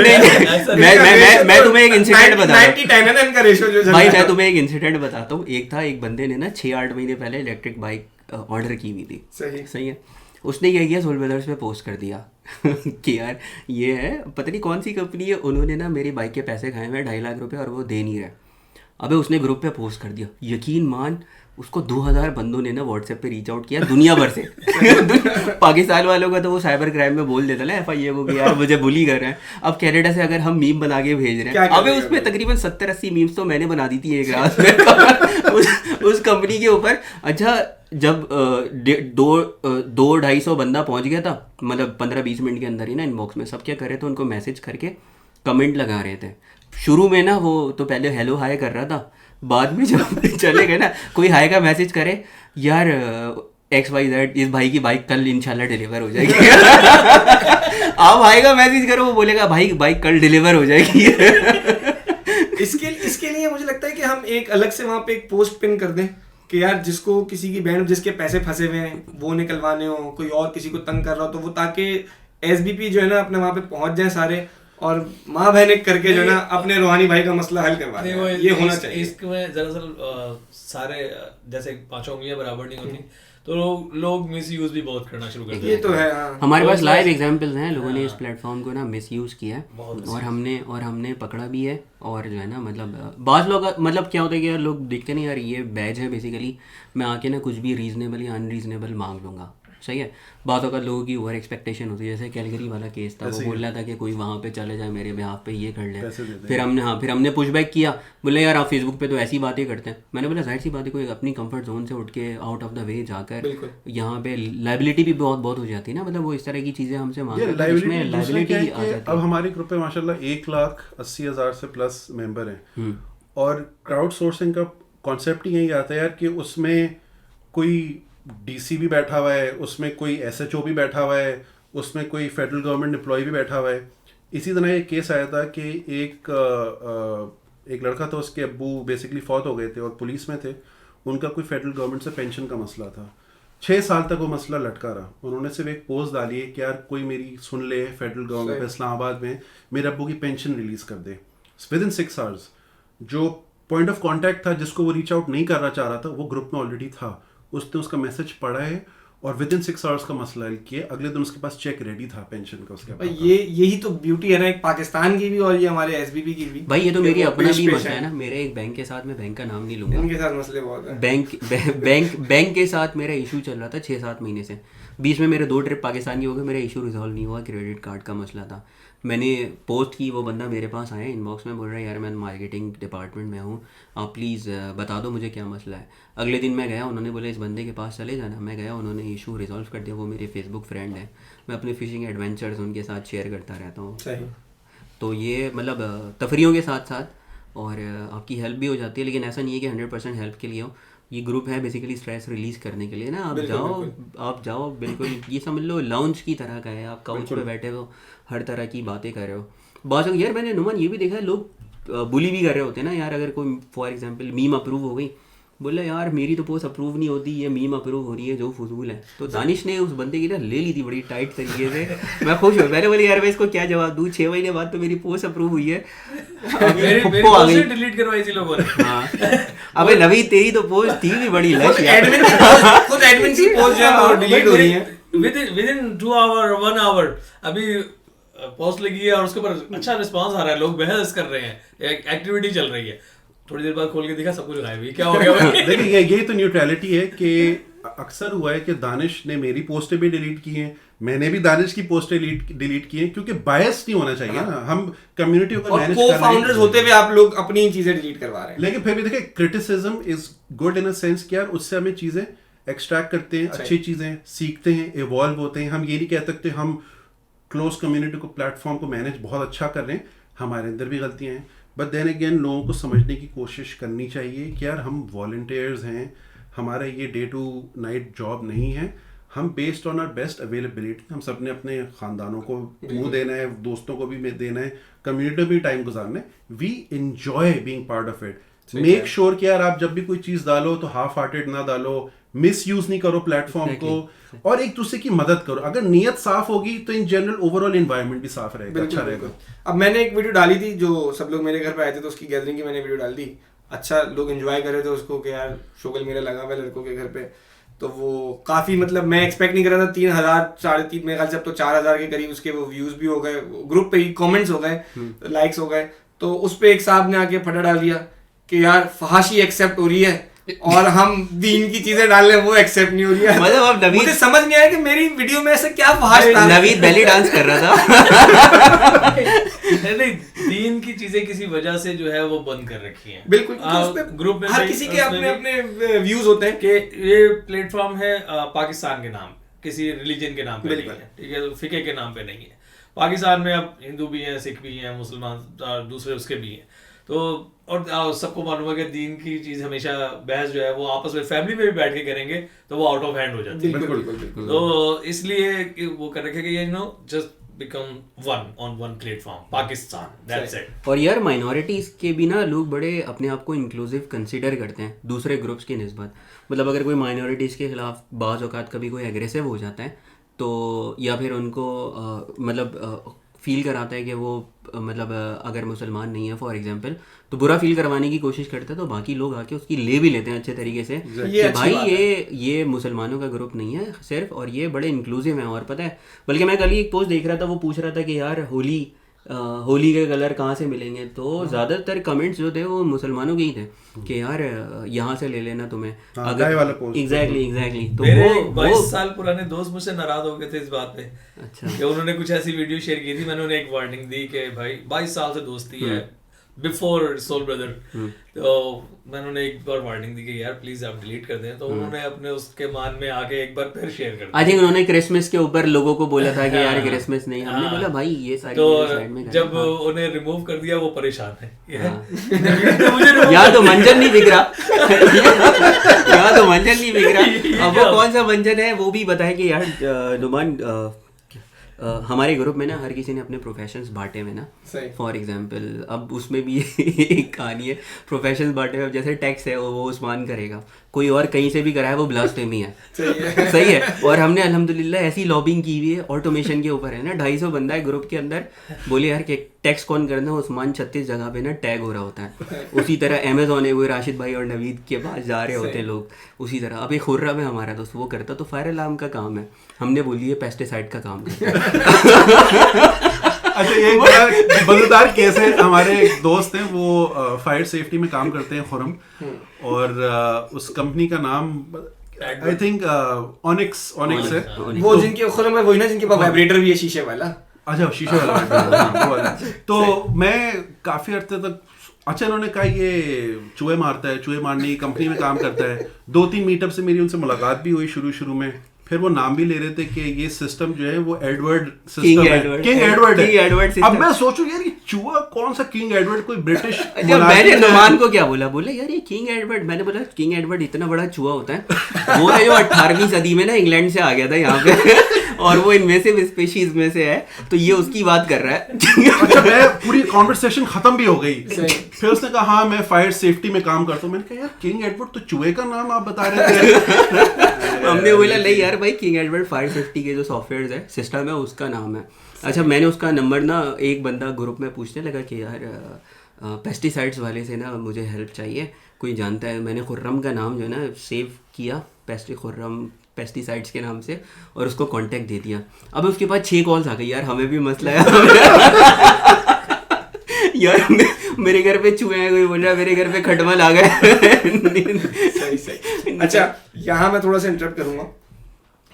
मैं तुम्हें एक इंसिडेंट बताता हूँ 90-10 है ना इनका रेशियो जो भाई। मैं तुम्हें एक इंसिडेंट बताता हूँ। एक बंदे ने ना 6-8 महीने पहले इलेक्ट्रिक बाइक ऑर्डर की हुई थी। सही है। उसने क्या किया, सोल ब्रदर्स पे पोस्ट कर दिया कि यार ये है, पता नहीं कौन सी कंपनी है, उन्होंने ना मेरी बाइक के पैसे खाए हुए 2.5 लाख रुपए और वो दे नहीं रहे। अबे उसने ग्रुप पे पोस्ट कर दिया, यकीन मान उसको 2000 बंदों ने ना व्हाट्सएप पे रीच आउट किया दुनिया भर से पाकिस्तान वालों का तो वो साइबर क्राइम में बोल देता ना FIA को कि यार मुझे बुली कर रहे हैं। अब कनाडा से अगर हम मीम बना के भेज रहे हैं, अबे उसमें तकरीबन 70-80 मीम्स तो मैंने बना दी थी एक रात में उस कंपनी के ऊपर। अच्छा, जब 200-250 बंदा पहुंच गया था, मतलब 15-20 मिनट के अंदर ही ना इनबॉक्स में सब क्या करे तो उनको मैसेज करके कमेंट लगा रहे थे। शुरू में ना वो तो पहले हेलो हाय कर रहा था, बाद में जब चले गए ना, कोई हाय का मैसेज करे, यार XYZ इस भाई की बाइक कल इंशाल्लाह डिलीवर हो जाएगी आप हाय का मैसेज करो, वो बोलेगा भाई बाइक कल डिलीवर हो जाएगी इसके लिए मुझे लगता है कि हम एक अलग से वहाँ पे एक पोस्ट पिन कर दें कि यार जिसको किसी की बहन जिसके पैसे फंसे हुए हैं वो निकलवाने हो, कोई और किसी को तंग कर रहा हो, तो वो ताकि एसबीपी जो है ना अपने वहाँ पे पहुँच जाए सारे, और माँ बहन करके जो है ना अपने रूहानी भाई का मसला हल करवा दें। ये होना चाहिए। इसमें दरअसल सारे जैसे 5 उंगलियां बराबर नहीं होती, तो लोग मिसयूज भी बहुत करना शुरू करते हैं। ये तो है। हमारे पास लाइव एग्जांपल्स हैं, लोगों ने इस प्लेटफॉर्म को ना मिसयूज किया है और हमने पकड़ा भी है। और जो है ना, मतलब बाज़ लोग, मतलब क्या होता है कि यार लोग देखते नहीं यार ये बैज है बेसिकली, मैं आके ना कुछ भी रीजनेबल या अनरीजनेबल मांग लूँगा, सही है। बात होगा लोगों की ओवर एक्सपेक्टेशन होती है, जैसे कैलगरी वाला केस था, वो बोल रहा था कि कोई वहाँ पे चले जाए मेरे बिहाफ पे ये कर ले, फिर हमने पुशबैक किया, बोले यार आप फेसबुक पे तो ऐसी बातें करते हैं। मैंने बोला जाहिर सी बात है, कोई अपनी कंफर्ट जोन से उठ के आउट ऑफ द वे जाकर यहाँ पे लाइबिलिटी भी बहुत हो जाती है ना, मतलब वो इस तरह की चीज़ें हमसे मांगते हैं, इसमें लाइबिलिटी आ जाती है। अब हमारे ग्रुप में माशाल्लाह 1,80,000 से प्लस मेंबर हैं, और क्राउड सोर्सिंग का कॉन्सेप्ट ही यही आता है यार कि उसमें कोई डीसी भी बैठा हुआ है, उसमें कोई एसएचओ भी बैठा हुआ है, उसमें कोई फेडरल गवर्नमेंट एम्प्लॉय भी बैठा हुआ है। इसी तरह एक केस आया था कि एक लड़का था, उसके अब्बू बेसिकली फौत हो गए थे और पुलिस में थे, उनका कोई फेडरल गवर्नमेंट से पेंशन का मसला था, 6 साल तक वो मसला लटका रहा। उन्होंने सिर्फ एक पोस्ट डाली है कि यार कोई मेरी सुन ले, फेडरल गवर्नमेंट इस्लामाबाद में मेरे अब्बू की पेंशन रिलीज कर दे। विद इन 6 आवर्स जो पॉइंट ऑफ कांटेक्ट था, जिसको वो रीच आउट नहीं करना चाह रहा था, वो ग्रुप में ऑलरेडी था, उसने उसका मैसेज पढ़ा है और विद इन 6 आवर्स का मसला हल किया। अगले दिन उसके पास चेक रेडी था पेंशन का उसके पास। यही तो ब्यूटी है ना एक पाकिस्तान की भी और ये हमारे एसबीबी की भी भाई। ये तो मेरी अपना भी मसला है ना, मेरे एक बैंक के साथ, मैं बैंक का नाम नहीं लूंगा, इनके साथ मसले बहुत हैं। बैंक के साथ मेरा इशू चल रहा था 6-7 महीने से, बीच में मेरे 2 ट्रिप पाकिस्तान की हो गए, मेरा इशू रिजॉल्व नहीं हुआ, क्रेडिट कार्ड का मसला था। मैंने पोस्ट की, वो बंदा मेरे पास आया इनबॉक्स में, बोल रहा है यार मैं मार्केटिंग डिपार्टमेंट में हूँ, आप प्लीज़ बता दो मुझे क्या मसला है। अगले दिन मैं गया, उन्होंने बोले इस बंदे के पास चले जाना। मैं गया, उन्होंने इशू रिजॉल्व कर दिया। वो मेरे फेसबुक फ्रेंड है, मैं अपने फिशिंग एडवेंचर्स उनके साथ शेयर करता रहता हूँ। तो ये मतलब तफरीयों के साथ साथ और आपकी हेल्प भी हो जाती है, लेकिन ऐसा नहीं है कि 100% हेल्प के लिए हो। ये ग्रुप है बेसिकली स्ट्रेस रिलीज करने के लिए ना, आप जाओ बिल्कुल, ये समझ लो लाउंज की तरह का है, आप काउच पे बैठे हो, हर तरह की बातें कर रहे हो। बहुत यार मैंने नुमान ये भी देखा है, लोग बुली भी कर रहे होते हैं ना यार, अगर कोई फॉर एग्जांपल मीम अप्रूव हो गई, बोला यार मेरी तो पोस्ट अप्रूव नहीं होती, ये मीम अप्रूव हो रही है, जो फजूल है। तो दानिश ने उस बंदे की ना ले ली थी बड़ी टाइट तरीके से। मैं खुश हुआ, मैंने बोली यार मैं इसको क्या जवाब दूँ, 6 महीने बाद तो मेरी पोस्ट अप्रूव हुई है, मेरी डिलीट करवाई थी लोगों ने। हाँ अबे नवी तेरी तो पोस्ट थी भी बड़ी लश यार, खुद एडमिन की पोस्ट जो है वो डिलीट हो रही है विद इन 2 आवर 1 आवर। अभी पोस्ट लगी है और उसके ऊपर अच्छा रिस्पांस आ रहा है, लोग बहस कर रहे हैं, एक्टिविटी चल रही है। थोड़ी देर बाद खोल के देखा सब कुछ गायब है, क्या हो गया? देखिए यही तो न्यूट्रलिटी है कि अक्सर हुआ है कि दानिश ने मेरी पोस्टें भी डिलीट की हैं, मैंने भी दानिश की पोस्टें डिलीट की हैं, क्योंकि बायस नहीं होना चाहिए ना, हम कम्युनिटी को मैनेज कर रहे हैं। को-फाउंडर्स होते हुए आप लोग अपनी चीजें डिलीट करवा रहे हैं। लेकिन फिर भी देखिए criticism is good in a sense कि यार उससे हमें चीजें एक्सट्रैक्ट करते हैं, अच्छी चीजें सीखते हैं, इवॉल्व होते हैं। हम ये नहीं कह सकते हम क्लोज कम्युनिटी को, प्लेटफॉर्म को मैनेज बहुत अच्छा कर रहे हैं, हमारे अंदर भी गलतियां हैं। बट देन अगेन लोगों को समझने की कोशिश करनी चाहिए कि यार हम वॉलंटियर्स हैं, हमारा ये डे टू नाइट जॉब नहीं है, हम based on our best availability, हम सब ने अपने ख़ानदानों को मुंह देना है, दोस्तों को भी देना है, कम्युनिटी में भी टाइम गुजारना है। We enjoy being part of it. Make sure कि यार आप जब भी कोई चीज़ डालो तो हाफ हार्टेड ना डालो, मिस यूज नहीं करो प्लेटफॉर्म को, और एक दूसरे की मदद करो। अगर नीयत साफ होगी तो इन जनरल ओवरऑल एनवायरनमेंट भी साफ रहेगा, अच्छा रहेगा। अब मैंने एक वीडियो डाली थी, जो सब लोग मेरे घर पे आए थे तो उसकी गैदरिंग की मैंने वीडियो डाल दी। अच्छा लोग एंजॉय कर रहे थे उसको कि यार शोगल मेरा लगा हुआ है लड़कों के घर पे, तो वो काफ़ी मतलब मैं एक्सपेक्ट नहीं कर रहा था। 3,000 3,500 मेरे ख्याल से अब तो 4,000 के करीब उसके वो व्यूज़ भी हो गए, ग्रुप पे ही कमेंट्स हो गए, लाइक्स हो गए। तो उस पर एक साहब ने आके फटा डाल दिया कि यार फहाशी एक्सेप्ट हो रही है और हम दीन की चीजें डाल रहे हैं, वो एक्सेप्ट नहीं हो रही है। मतलब अब नवीद, मुझे समझ नहीं आया कि मेरी वीडियो में ऐसे क्या फहाश था। नवीद बेली डांस कर रहा था। नहीं, दीन की चीजें किसी वजह से जो है वो बंद कर रखी हैं। बिल्कुल, ग्रुप में हर किसी के अपने अपने व्यूज होते हैं कि ये प्लेटफॉर्म है पाकिस्तान के नाम, किसी रिलीजन के नाम पे नहीं है, ठीक है, फिके के नाम पे नहीं है। पाकिस्तान में अब हिंदू भी हैं, सिख भी हैं, मुसलमान दूसरे उसके भी हैं। तो और सबको मालूम है कि दीन की चीज हमेशा बहस जो है वो आपस में फैमिली में भी बैठ के करेंगे तो वो आउट ऑफ हैंड हो जाती है। बिल्कुल। तो इसलिए वो कर रखे कि just become one on one platform Pakistan, that's it. और यार माइनॉरिटीज़ के भी ना लोग बड़े अपने आप को इंक्लूसिव कंसिडर करते हैं दूसरे ग्रुप्स की निस्बत। मतलब अगर कोई माइनॉरिटीज़ के खिलाफ बाज़ औक़ात कभी कोई एग्रेसिव हो जाता है तो, या फिर उनको फील कराता है कि वो मतलब अगर मुसलमान नहीं है फॉर एग्जांपल, तो बुरा फील करवाने की कोशिश करता है, तो बाकी लोग आके उसकी ले भी लेते हैं अच्छे तरीके से कि भाई ये मुसलमानों का ग्रुप नहीं है सिर्फ, और ये बड़े इंक्लूसिव हैं। और पता है, बल्कि मैं कल ही एक पोस्ट देख रहा था, वो पूछ रहा था कि यार होली होली के कलर कहाँ से मिलेंगे, तो ज़्यादातर कमेंट्स जो थे वो मुसलमानों के ही थे कि यार यहाँ से ले लेना तुम्हें, गाय वाला पोस्ट। एग्जैक्टली तो मेरे वो 22 साल पुराने दोस्त मुझसे नाराज हो गए थे इस बात पे। अच्छा कि उन्होंने कुछ ऐसी वीडियो शेयर की थी, मैंने उन्हें एक वार्निंग दी कि भाई 22 साल से दोस्ती है बिफोर सोल ब्रदर, तो मैंने उन्हें एक बार वार्निंग दी कि यार प्लीज आप डिलीट कर दें, तो उन्होंने अपने उसके मान में आके एक बार फिर शेयर कर दिया। आई थिंक उन्होंने क्रिसमस के ऊपर लोगों को बोला था कि यार क्रिसमस नहीं, हमने बोला भाई ये सारी तो साइड में जब उन्हें रिमूव कर दिया वो परेशान है यहाँ तो मंजन नहीं बिक रहा यहाँ तो मंजन नहीं बिक रहा। अब वो कौन सा मंजन है वो भी बताए कि यार नुमान हमारे ग्रुप में ना हर किसी ने अपने प्रोफेशंस बांटे हुए ना, फॉर एग्जांपल अब उसमें भी एक कहानी है, प्रोफेशंस बांटे हुए, जैसे टैक्स है वो उस्मान करेगा, कोई और कहीं से भी करा है वो ब्लास्फेमी है। सही है। और हमने अल्हम्दुलिल्लाह ऐसी लॉबिंग की हुई है ऑटोमेशन के ऊपर है ना, 250 बंदा है ग्रुप के अंदर, बोले यार कि टैक्स कौन करना है, उस्मान 36 जगह पे ना टैग हो रहा होता है। उसी तरह अमेजोन है वो राशिद भाई और नवीद के पास जा रहे होते हैं लोग, उसी तरह अब एक खुर्रम है हमारा दोस्त, वो करता तो फायर अलार्म का काम है, हमने बोली है पेस्टिसाइड का काम करता है। अच्छा ये बड़ा मजेदार केस है, हमारे एक दोस्त हैं वो फायर सेफ्टी में काम करते हैं खुरम, और उस कंपनी का नाम आई थिंक ऑनिक्स है। वो जिनके खुरम है वही ना जिनके पास वाइब्रेटर भी है शीशे वाला। अच्छा शीशे वाला तो मैं काफी अर्थे तक, अच्छा इन्होंने कहा ये चूहे मारता है, चूहे मारने की कंपनी में काम करता है। 2-3 मीटअप से मेरी उनसे मुलाकात भी हुई शुरू में, फिर वो नाम भी ले रहे थे कि ये सिस्टम जो है वो एडवर्ड सिस्टम है, किंग एडवर्ड है। अब मैं सोचूं यार ये चूहा कौन सा किंग एडवर्ड, कोई ब्रिटिश मैंने नुमान को क्या बोला, बोले यार ये किंग एडवर्ड, मैंने बोला किंग एडवर्ड इतना बड़ा चूहा होता है, वो है जो 18वीं सदी में ना इंग्लैंड से आ गया था यहाँ पे और वो इनवेसिव स्पीशीज में से है, तो ये उसकी बात कर रहा है। अच्छा मैं पूरी कॉन्वर्सेशन खत्म भी हो गई, फिर उसने कहा हाँ मैं फायर सेफ्टी में काम करता हूँ। मैंने कहा यार किंग एडवर्ड तो चूहे का नाम आप बता रहे थे। हमने बोला नहीं यार भाई किंग एडवर्ड फायर सेफ्टी के जो सॉफ्टवेयर है सिस्टम है उसका नाम है। अच्छा मैंने उसका नंबर ना एक बंदा ग्रुप में पूछने लगा कि यार पेस्टिसाइड्स वाले से ना मुझे हेल्प चाहिए, कोई जानता है। मैंने खुर्रम का नाम जो है ना सेव किया खुर्रम पेस्टिसाइड्स के नाम से और उसको कांटेक्ट दे दिया। अब उसके बाद 6 कॉल्स आ गई, यार हमें भी मसला है यार मेरे घर पे चूहे हैं, कोई बोल रहा है मेरे घर पे खटमल आ गए। सही। अच्छा यहाँ मैं थोड़ा सा इंटरप्ट करूँगा,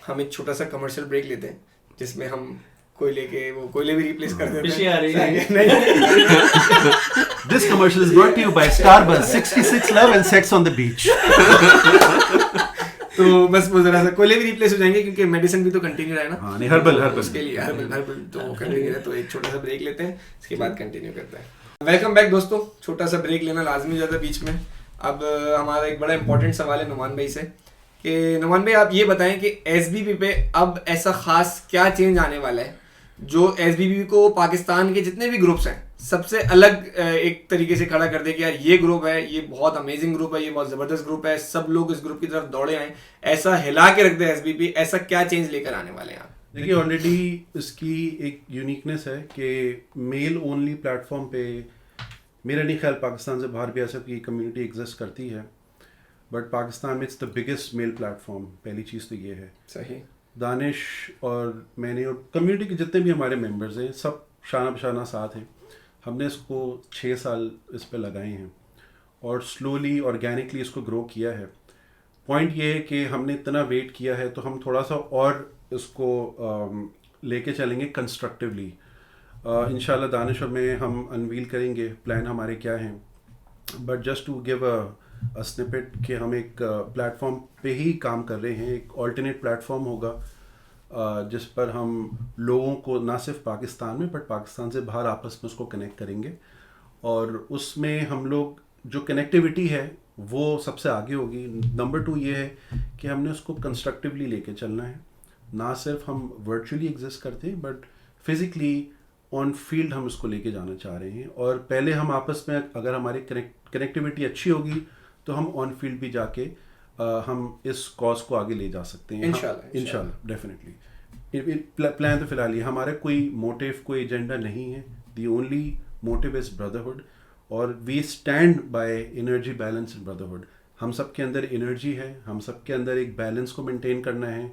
हम एक छोटा सा कमर्शियल ब्रेक लेते हैं जिसमें हम कोयले भी रिप्लेस कर देते हैं। This commercial is brought to you by Starbucks 66 Love and Sex on the Beach। तो बस वो जरा सा कोयले भी रिप्लेस हो जाएंगे क्योंकि मेडिसिन भी तो कंटिन्यू है ना। हाँ नहीं हर्बल उसके लिए हर्बल तो कंटिन्यू है, तो एक छोटा सा ब्रेक लेते हैं, इसके बाद कंटिन्यू करते हैं। वेलकम बैक दोस्तों, छोटा सा ब्रेक लेना लाजमी ज़्यादा बीच में। अब हमारा एक बड़ा इंपॉर्टेंट सवाल है नुमान भाई से कि नुमान भाई आप ये बताएं कि एसबीपी पे अब ऐसा खास क्या चेंज आने वाला है जो एसबीपी को पाकिस्तान के जितने भी ग्रुप्स हैं सबसे अलग एक तरीके से खड़ा कर दे कि यार ये ग्रुप है, ये बहुत अमेजिंग ग्रुप है, ये बहुत ज़बरदस्त ग्रुप है, सब लोग इस ग्रुप की तरफ दौड़े आए, ऐसा हिला के रख दे एसबीपी। ऐसा क्या चेंज लेकर आने वाले हैं आप? देखिए ऑलरेडी इसकी एक यूनिकनेस है कि मेल ओनली प्लेटफॉर्म पे मेरा नहीं ख्याल पाकिस्तान से बाहर भी ऐसा की कम्युनिटी एग्जिस्ट करती है, बट पाकिस्तान में it's the biggest male platform. पहली चीज़ तो ये है। सही। दानिश और मैंने और कम्युनिटी के जितने भी हमारे मेंबर्स हैं सब शाना बशाना साथ हैं। हमने इसको 6 साल इस पे लगाए हैं और स्लोली ऑर्गेनिकली इसको ग्रो किया है। पॉइंट ये है कि हमने इतना वेट किया है तो हम थोड़ा सा और इसको लेके चलेंगे कंस्ट्रक्टिवली। इंशाल्लाह दानिश और मैं हम अनवील करेंगे प्लान हमारे क्या हैं, but just to give a snippet कि हम एक प्लेटफॉर्म पे ही काम कर रहे हैं। एक ऑल्टरनेट प्लेटफॉर्म होगा जिस पर हम लोगों को ना सिर्फ पाकिस्तान में बट पाकिस्तान से बाहर आपस में उसको कनेक्ट करेंगे, और उसमें हम लोग जो कनेक्टिविटी है वो सबसे आगे होगी। नंबर 2 ये है कि हमने उसको कंस्ट्रक्टिवली लेके चलना है, ना सिर्फ हम वर्चुअली एग्जिस्ट करते हैं बट फिज़िकली ऑन फील्ड हम इसको लेके जाना चाह रहे हैं। और पहले हम आपस में अगर हमारी कनेक्टिविटी अच्छी होगी तो हम ऑन फील्ड भी जाके हम इस कॉज को आगे ले जा सकते हैं इंशाल्लाह डेफिनेटली। प्लान तो फिलहाल ये हमारा कोई मोटिव कोई एजेंडा नहीं है। The only motive is brotherhood और we stand by energy balance and brotherhood. हम सब के अंदर एनर्जी है, हम सब के अंदर एक बैलेंस को मेंटेन करना है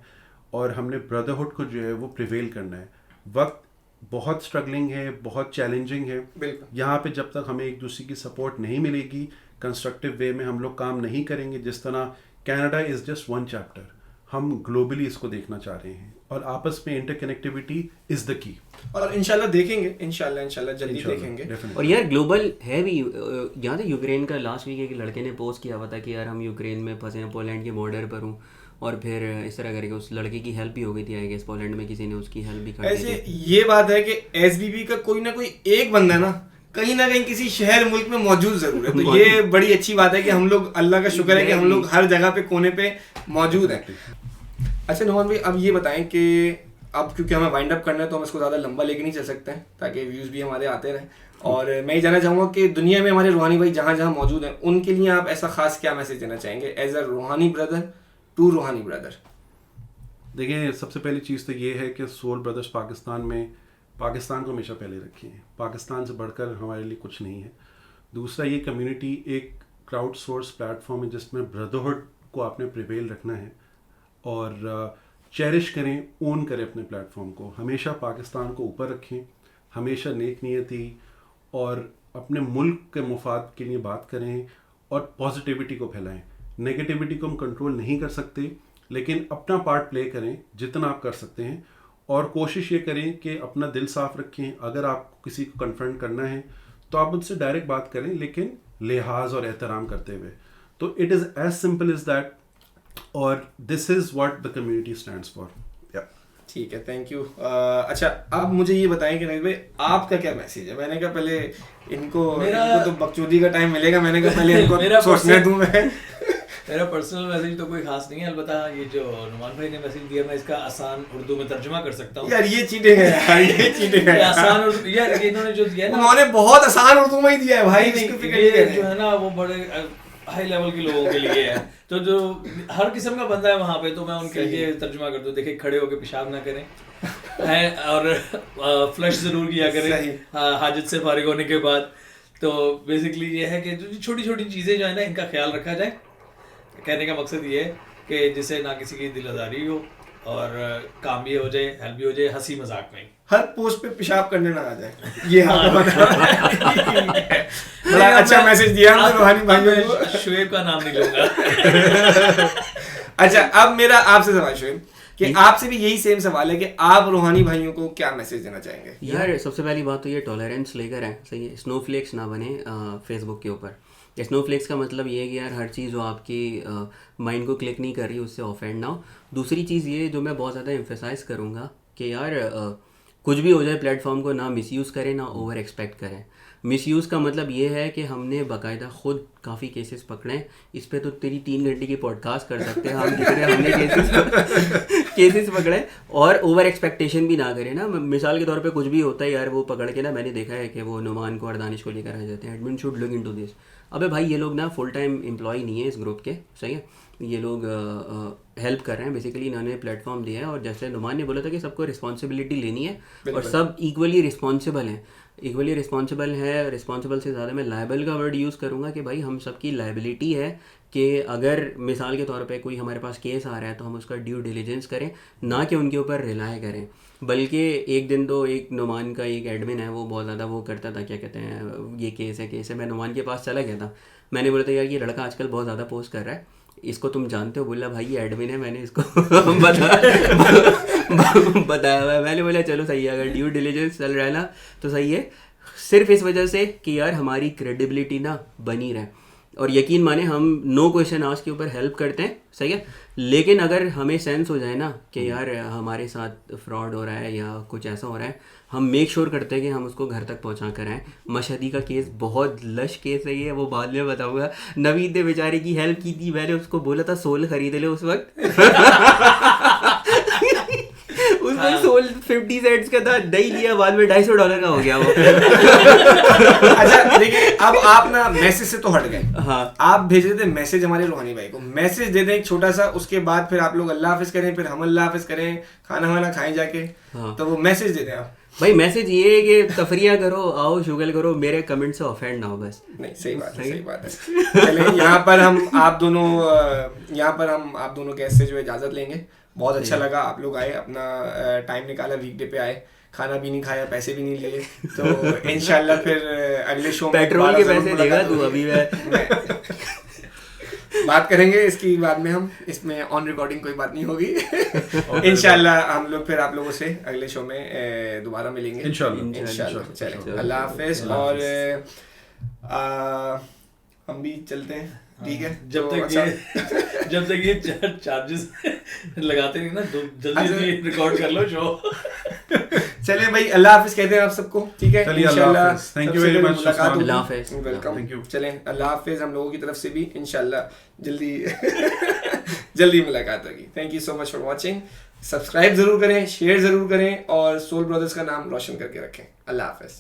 और हमने ब्रदरहुड को जो है वो प्रिवेल करना है। वक्त बहुत स्ट्रगलिंग है, बहुत चैलेंजिंग है। बिल्कुल। यहाँ पे जब तक हमें एक दूसरे की सपोर्ट नहीं मिलेगी, कंस्ट्रक्टिव वे में हम लोग काम नहीं करेंगे, जिस तरह Canada is just one chapter, हम ग्लोबली इसको देखना चाह रहे हैं और आपस में इंटरकनेक्टिविटी इज़ द की। और इंशाल्लाह देखेंगे, इंशाल्लाह जल्दी देखेंगे। और यार ग्लोबल है भी। याद है यूक्रेन का लास्ट वीक एक लड़के ने पोस्ट किया हुआ था कि यार हम यूक्रेन में फंसे हैं, पोलैंड के बॉर्डर पर हूँ, और फिर इस तरह करके उस लड़के की हेल्प भी हो गई थी आई गेस, पोलैंड में किसी ने उसकी हेल्प भी कर दी ऐसे थी। ये बात है कि एसबीबी का कोई ना कोई एक बंदा ना कहीं किसी शहर मुल्क में मौजूद जरूर है। तो ये बड़ी अच्छी बात है कि हम लोग, अल्लाह का शुक्र है कि हम लोग हर जगह पे कोने पे मौजूद हैं। अच्छा नोमान भाई, अब ये बताएं कि अब क्योंकि हमें वाइंड अप करना है तो हम इसको ज़्यादा लंबा लेके नहीं चल सकते हैं, ताकि व्यूज़ भी हमारे आते रहें। और मैं ये जानना चाहूँगा कि दुनिया में हमारे रूहानी भाई जहाँ जहाँ मौजूद हैं, उनके लिए आप ऐसा खास क्या मैसेज देना चाहेंगे एज अ रूहानी ब्रदर टू रूहानी ब्रदर? देखिए, सबसे पहली चीज़ तो ये है कि सोल ब्रदर्स पाकिस्तान को हमेशा पहले रखिए। पाकिस्तान से बढ़कर हमारे लिए कुछ नहीं है। दूसरा, ये कम्युनिटी एक क्राउड सोर्स प्लेटफॉर्म है जिसमें ब्रदरहुड को आपने प्रिवेल रखना है और चेरिश करें, ओन करें अपने प्लेटफॉर्म को। हमेशा पाकिस्तान को ऊपर रखें, हमेशा नेक नियति और अपने मुल्क के मुफाद के लिए बात करें और पॉजिटिविटी को फैलाएं। नेगेटिविटी को हम कंट्रोल नहीं कर सकते, लेकिन अपना पार्ट प्ले करें जितना आप कर सकते हैं और कोशिश ये करें कि अपना दिल साफ रखें। अगर आपको किसी को कन्फ्रंट करना है तो आप उनसे डायरेक्ट बात करें, लेकिन लिहाज और एहतराम करते हुए। तो it is as simple is that, और this is what the community stands for. ठीक है, थैंक यू। अच्छा, अब मुझे ये बताएं कि नवीद भाई आपका क्या मैसेज है? मैंने कहा पहले इनको तो बकचोदी का टाइम मिलेगा, मैंने कहा पहले इनको सोचने दूं मैं। मेरा पर्सनल मैसेज तो कोई खास नहीं है, अलबत्ता ये जो नुमान भाई ने मैसेज दिया मैं इसका आसान उर्दू में तर्जुमा कर सकता हूँ। यार ये चीटिंग है यार, ये चीटिंग है। आसान उर्दू यार, इन्होंने जो दिया है ना, उन्होंने बहुत आसान उर्दू में ही दिया है भाई। ये जो है ना वो बड़े हाई लेवल के लोगों के लिए है, तो जो हर किस्म का बंदा है वहाँ पे, तो मैं उनके लिए तर्जुमा कर दूँ। देखिए, खड़े होकर पेशाब ना करें हैं, और फ्लश जरूर किया करें हाजत से फारिग होने के बाद। तो बेसिकली ये है कि जो छोटी छोटी चीज़ें जो है ना, इनका ख्याल रखा जाए। कहने का मकसद ये है कि जिससे ना किसी की दिल आज़ारी हो और काम भी हो जाए, हेल्प भी हो जाए, हंसी मजाक में। हर पोस्ट पे पेशाब करने ना आ जाए, ये बड़ा अच्छा मैसेज दिया हमने रूहानी भाइयों को। शुएब का नाम नहीं लूंगा। अच्छा, अब मेरा आपसे सवाल शुएब कि आपसे भी यही सेम सवाल है कि आप रूहानी भाइयों को क्या मैसेज देना चाहेंगे? यार सबसे पहली बात तो ये टॉलरेंस लेकर है, सही है। स्नोफ्लेक्स ना बने फेसबुक के ऊपर। स्नोफ्लेक्स का मतलब ये है कि यार हर चीज़ जो आपकी माइंड को क्लिक नहीं कर रही उससे ऑफेंड ना हो। दूसरी चीज़ ये जो मैं बहुत ज़्यादा एम्फेसाइज करूँगा कि यार कुछ भी हो जाए प्लेटफॉर्म को ना मिसयूज़ करें ना ओवर एक्सपेक्ट करें। मिसयूज़ का मतलब ये है कि हमने बाकायदा खुद काफ़ी केसेस पकड़े हैं। इस पे तो तेरी 3 घंटे की पॉडकास्ट कर सकते हैं हम, जितने हमने केसेस पकड़े। और ओवर एक्सपेक्टेशन भी ना करें ना। मिसाल के तौर पे कुछ भी होता है यार, वो पकड़ के ना, मैंने देखा है कि वो नुमान को और दानिश को लेकर आ जाते हैं, admin should look into this. अबे भाई ये लोग ना फुल टाइम एम्प्लॉय नहीं है इस ग्रुप के, सही है। ये लोग हेल्प कर रहे हैं, बेसिकली इन्होंने प्लेटफॉर्म दिया है। और जैसे नुमान ने बोला था कि सबको रिस्पॉन्सिबिलिटी लेनी है और सब इक्वली रिस्पॉन्सिबल हैं। रिस्पॉन्सिबल से ज़्यादा मैं लायबल का वर्ड यूज़ करूँगा कि भाई हम सबकी लायबिलिटी है कि अगर मिसाल के तौर पे कोई हमारे पास केस आ रहा है तो हम उसका ड्यू डिलीजेंस करें, ना कि उनके ऊपर रिलाय करें। बल्कि एक दिन तो एक नुमान का एक एडमिन है, वो बहुत ज़्यादा वो करता था, क्या कहते हैं, ये केस है। मैं नुमान के पास चला गया था, मैंने बोला था यार ये लड़का आजकल बहुत ज़्यादा पोस्ट कर रहा है, इसको तुम जानते हो? बोला भाई ये एडमिन है, मैंने इसको बताया हुआ है। मैंने बोला चलो सही है, अगर ड्यू डिलीजेंस चल रहा है ना तो सही है, सिर्फ इस वजह से कि यार हमारी क्रेडिबिलिटी ना बनी रहे। और यकीन माने हम नो क्वेश्चन आस्क के ऊपर हेल्प करते हैं, सही है। लेकिन अगर हमें सेंस हो जाए ना कि यार हमारे साथ फ्रॉड हो रहा है या कुछ ऐसा हो रहा है, हम मेक श्योर करते हैं कि हम उसको घर तक पहुंचा कर आएँ। मशहदी का केस बहुत लश केस है ये, वो बाद में बताऊंगा। नवीद ने बेचारे की हेल्प की थी, मैंने उसको बोला था सोल खरीद ले उस वक्त। उसमें सोल 50 सेंट्स का था, दही लिया, बाद में $250 का हो गया वो। अच्छा देखिए, अब आप ना मैसेज से तो हट गए। हाँ, आप भेज रहे थे मैसेज हमारे रूहानी भाई को। मैसेज दे दें एक छोटा सा, उसके बाद फिर आप लोग अल्लाह हाफिज करें, फिर हम अल्लाह हाफिज करें, खाना वाना खाएं जाके। हाँ। तो वो मैसेज दे दें आप। भाई मैसेज ये है कि तफरिया करो, आओ शुगल करो, मेरे कमेंट से ऑफेंड ना हो बस। नहीं, सही बात है, सही बात है। चलिए यहाँ पर हम आप दोनों गेस्ट से जो इजाज़त लेंगे। बहुत अच्छा लगा आप लोग आए, अपना टाइम निकाला, वीकडे पे आए। खाना भी नहीं खाया, पैसे भी नहीं लिए। तो इंशाल्लाह फिर अगले शो में पेट्रोल के दोबारा पैसे जरूर देगा मुलाकात तू होगी। अभी। मैं बात करेंगे इसकी बाद में, हम इसमें ऑन रिकॉर्डिंग कोई बात नहीं होगी। इंशाल्लाह हम लोग फिर आप लोगों से अगले शो में दोबारा मिलेंगे इंशाल्लाह। चलें, अल्लाह हाफिज। और हम भी चलते हैं, ठीक है। जब तक ये चार्जेस लगाते नहीं ना, जल्दी रिकॉर्ड कर लो शो। चलिए भाई, अल्लाह हाफिज कहते हैं आप सबको, ठीक है। चलिए, अल्लाह हाफिज। Thank you very much, Usman. Allah Hafiz. Welcome. Thank you। चलें, अल्लाह हाफिज हम लोगों की तरफ से भी, इंशाल्लाह जल्दी जल्दी मुलाकात होगी। Thank you so much for watching. Subscribe जरूर करें, शेयर जरूर करें और सोल ब्रदर्स का नाम रोशन करके रखें। अल्लाह हाफिज।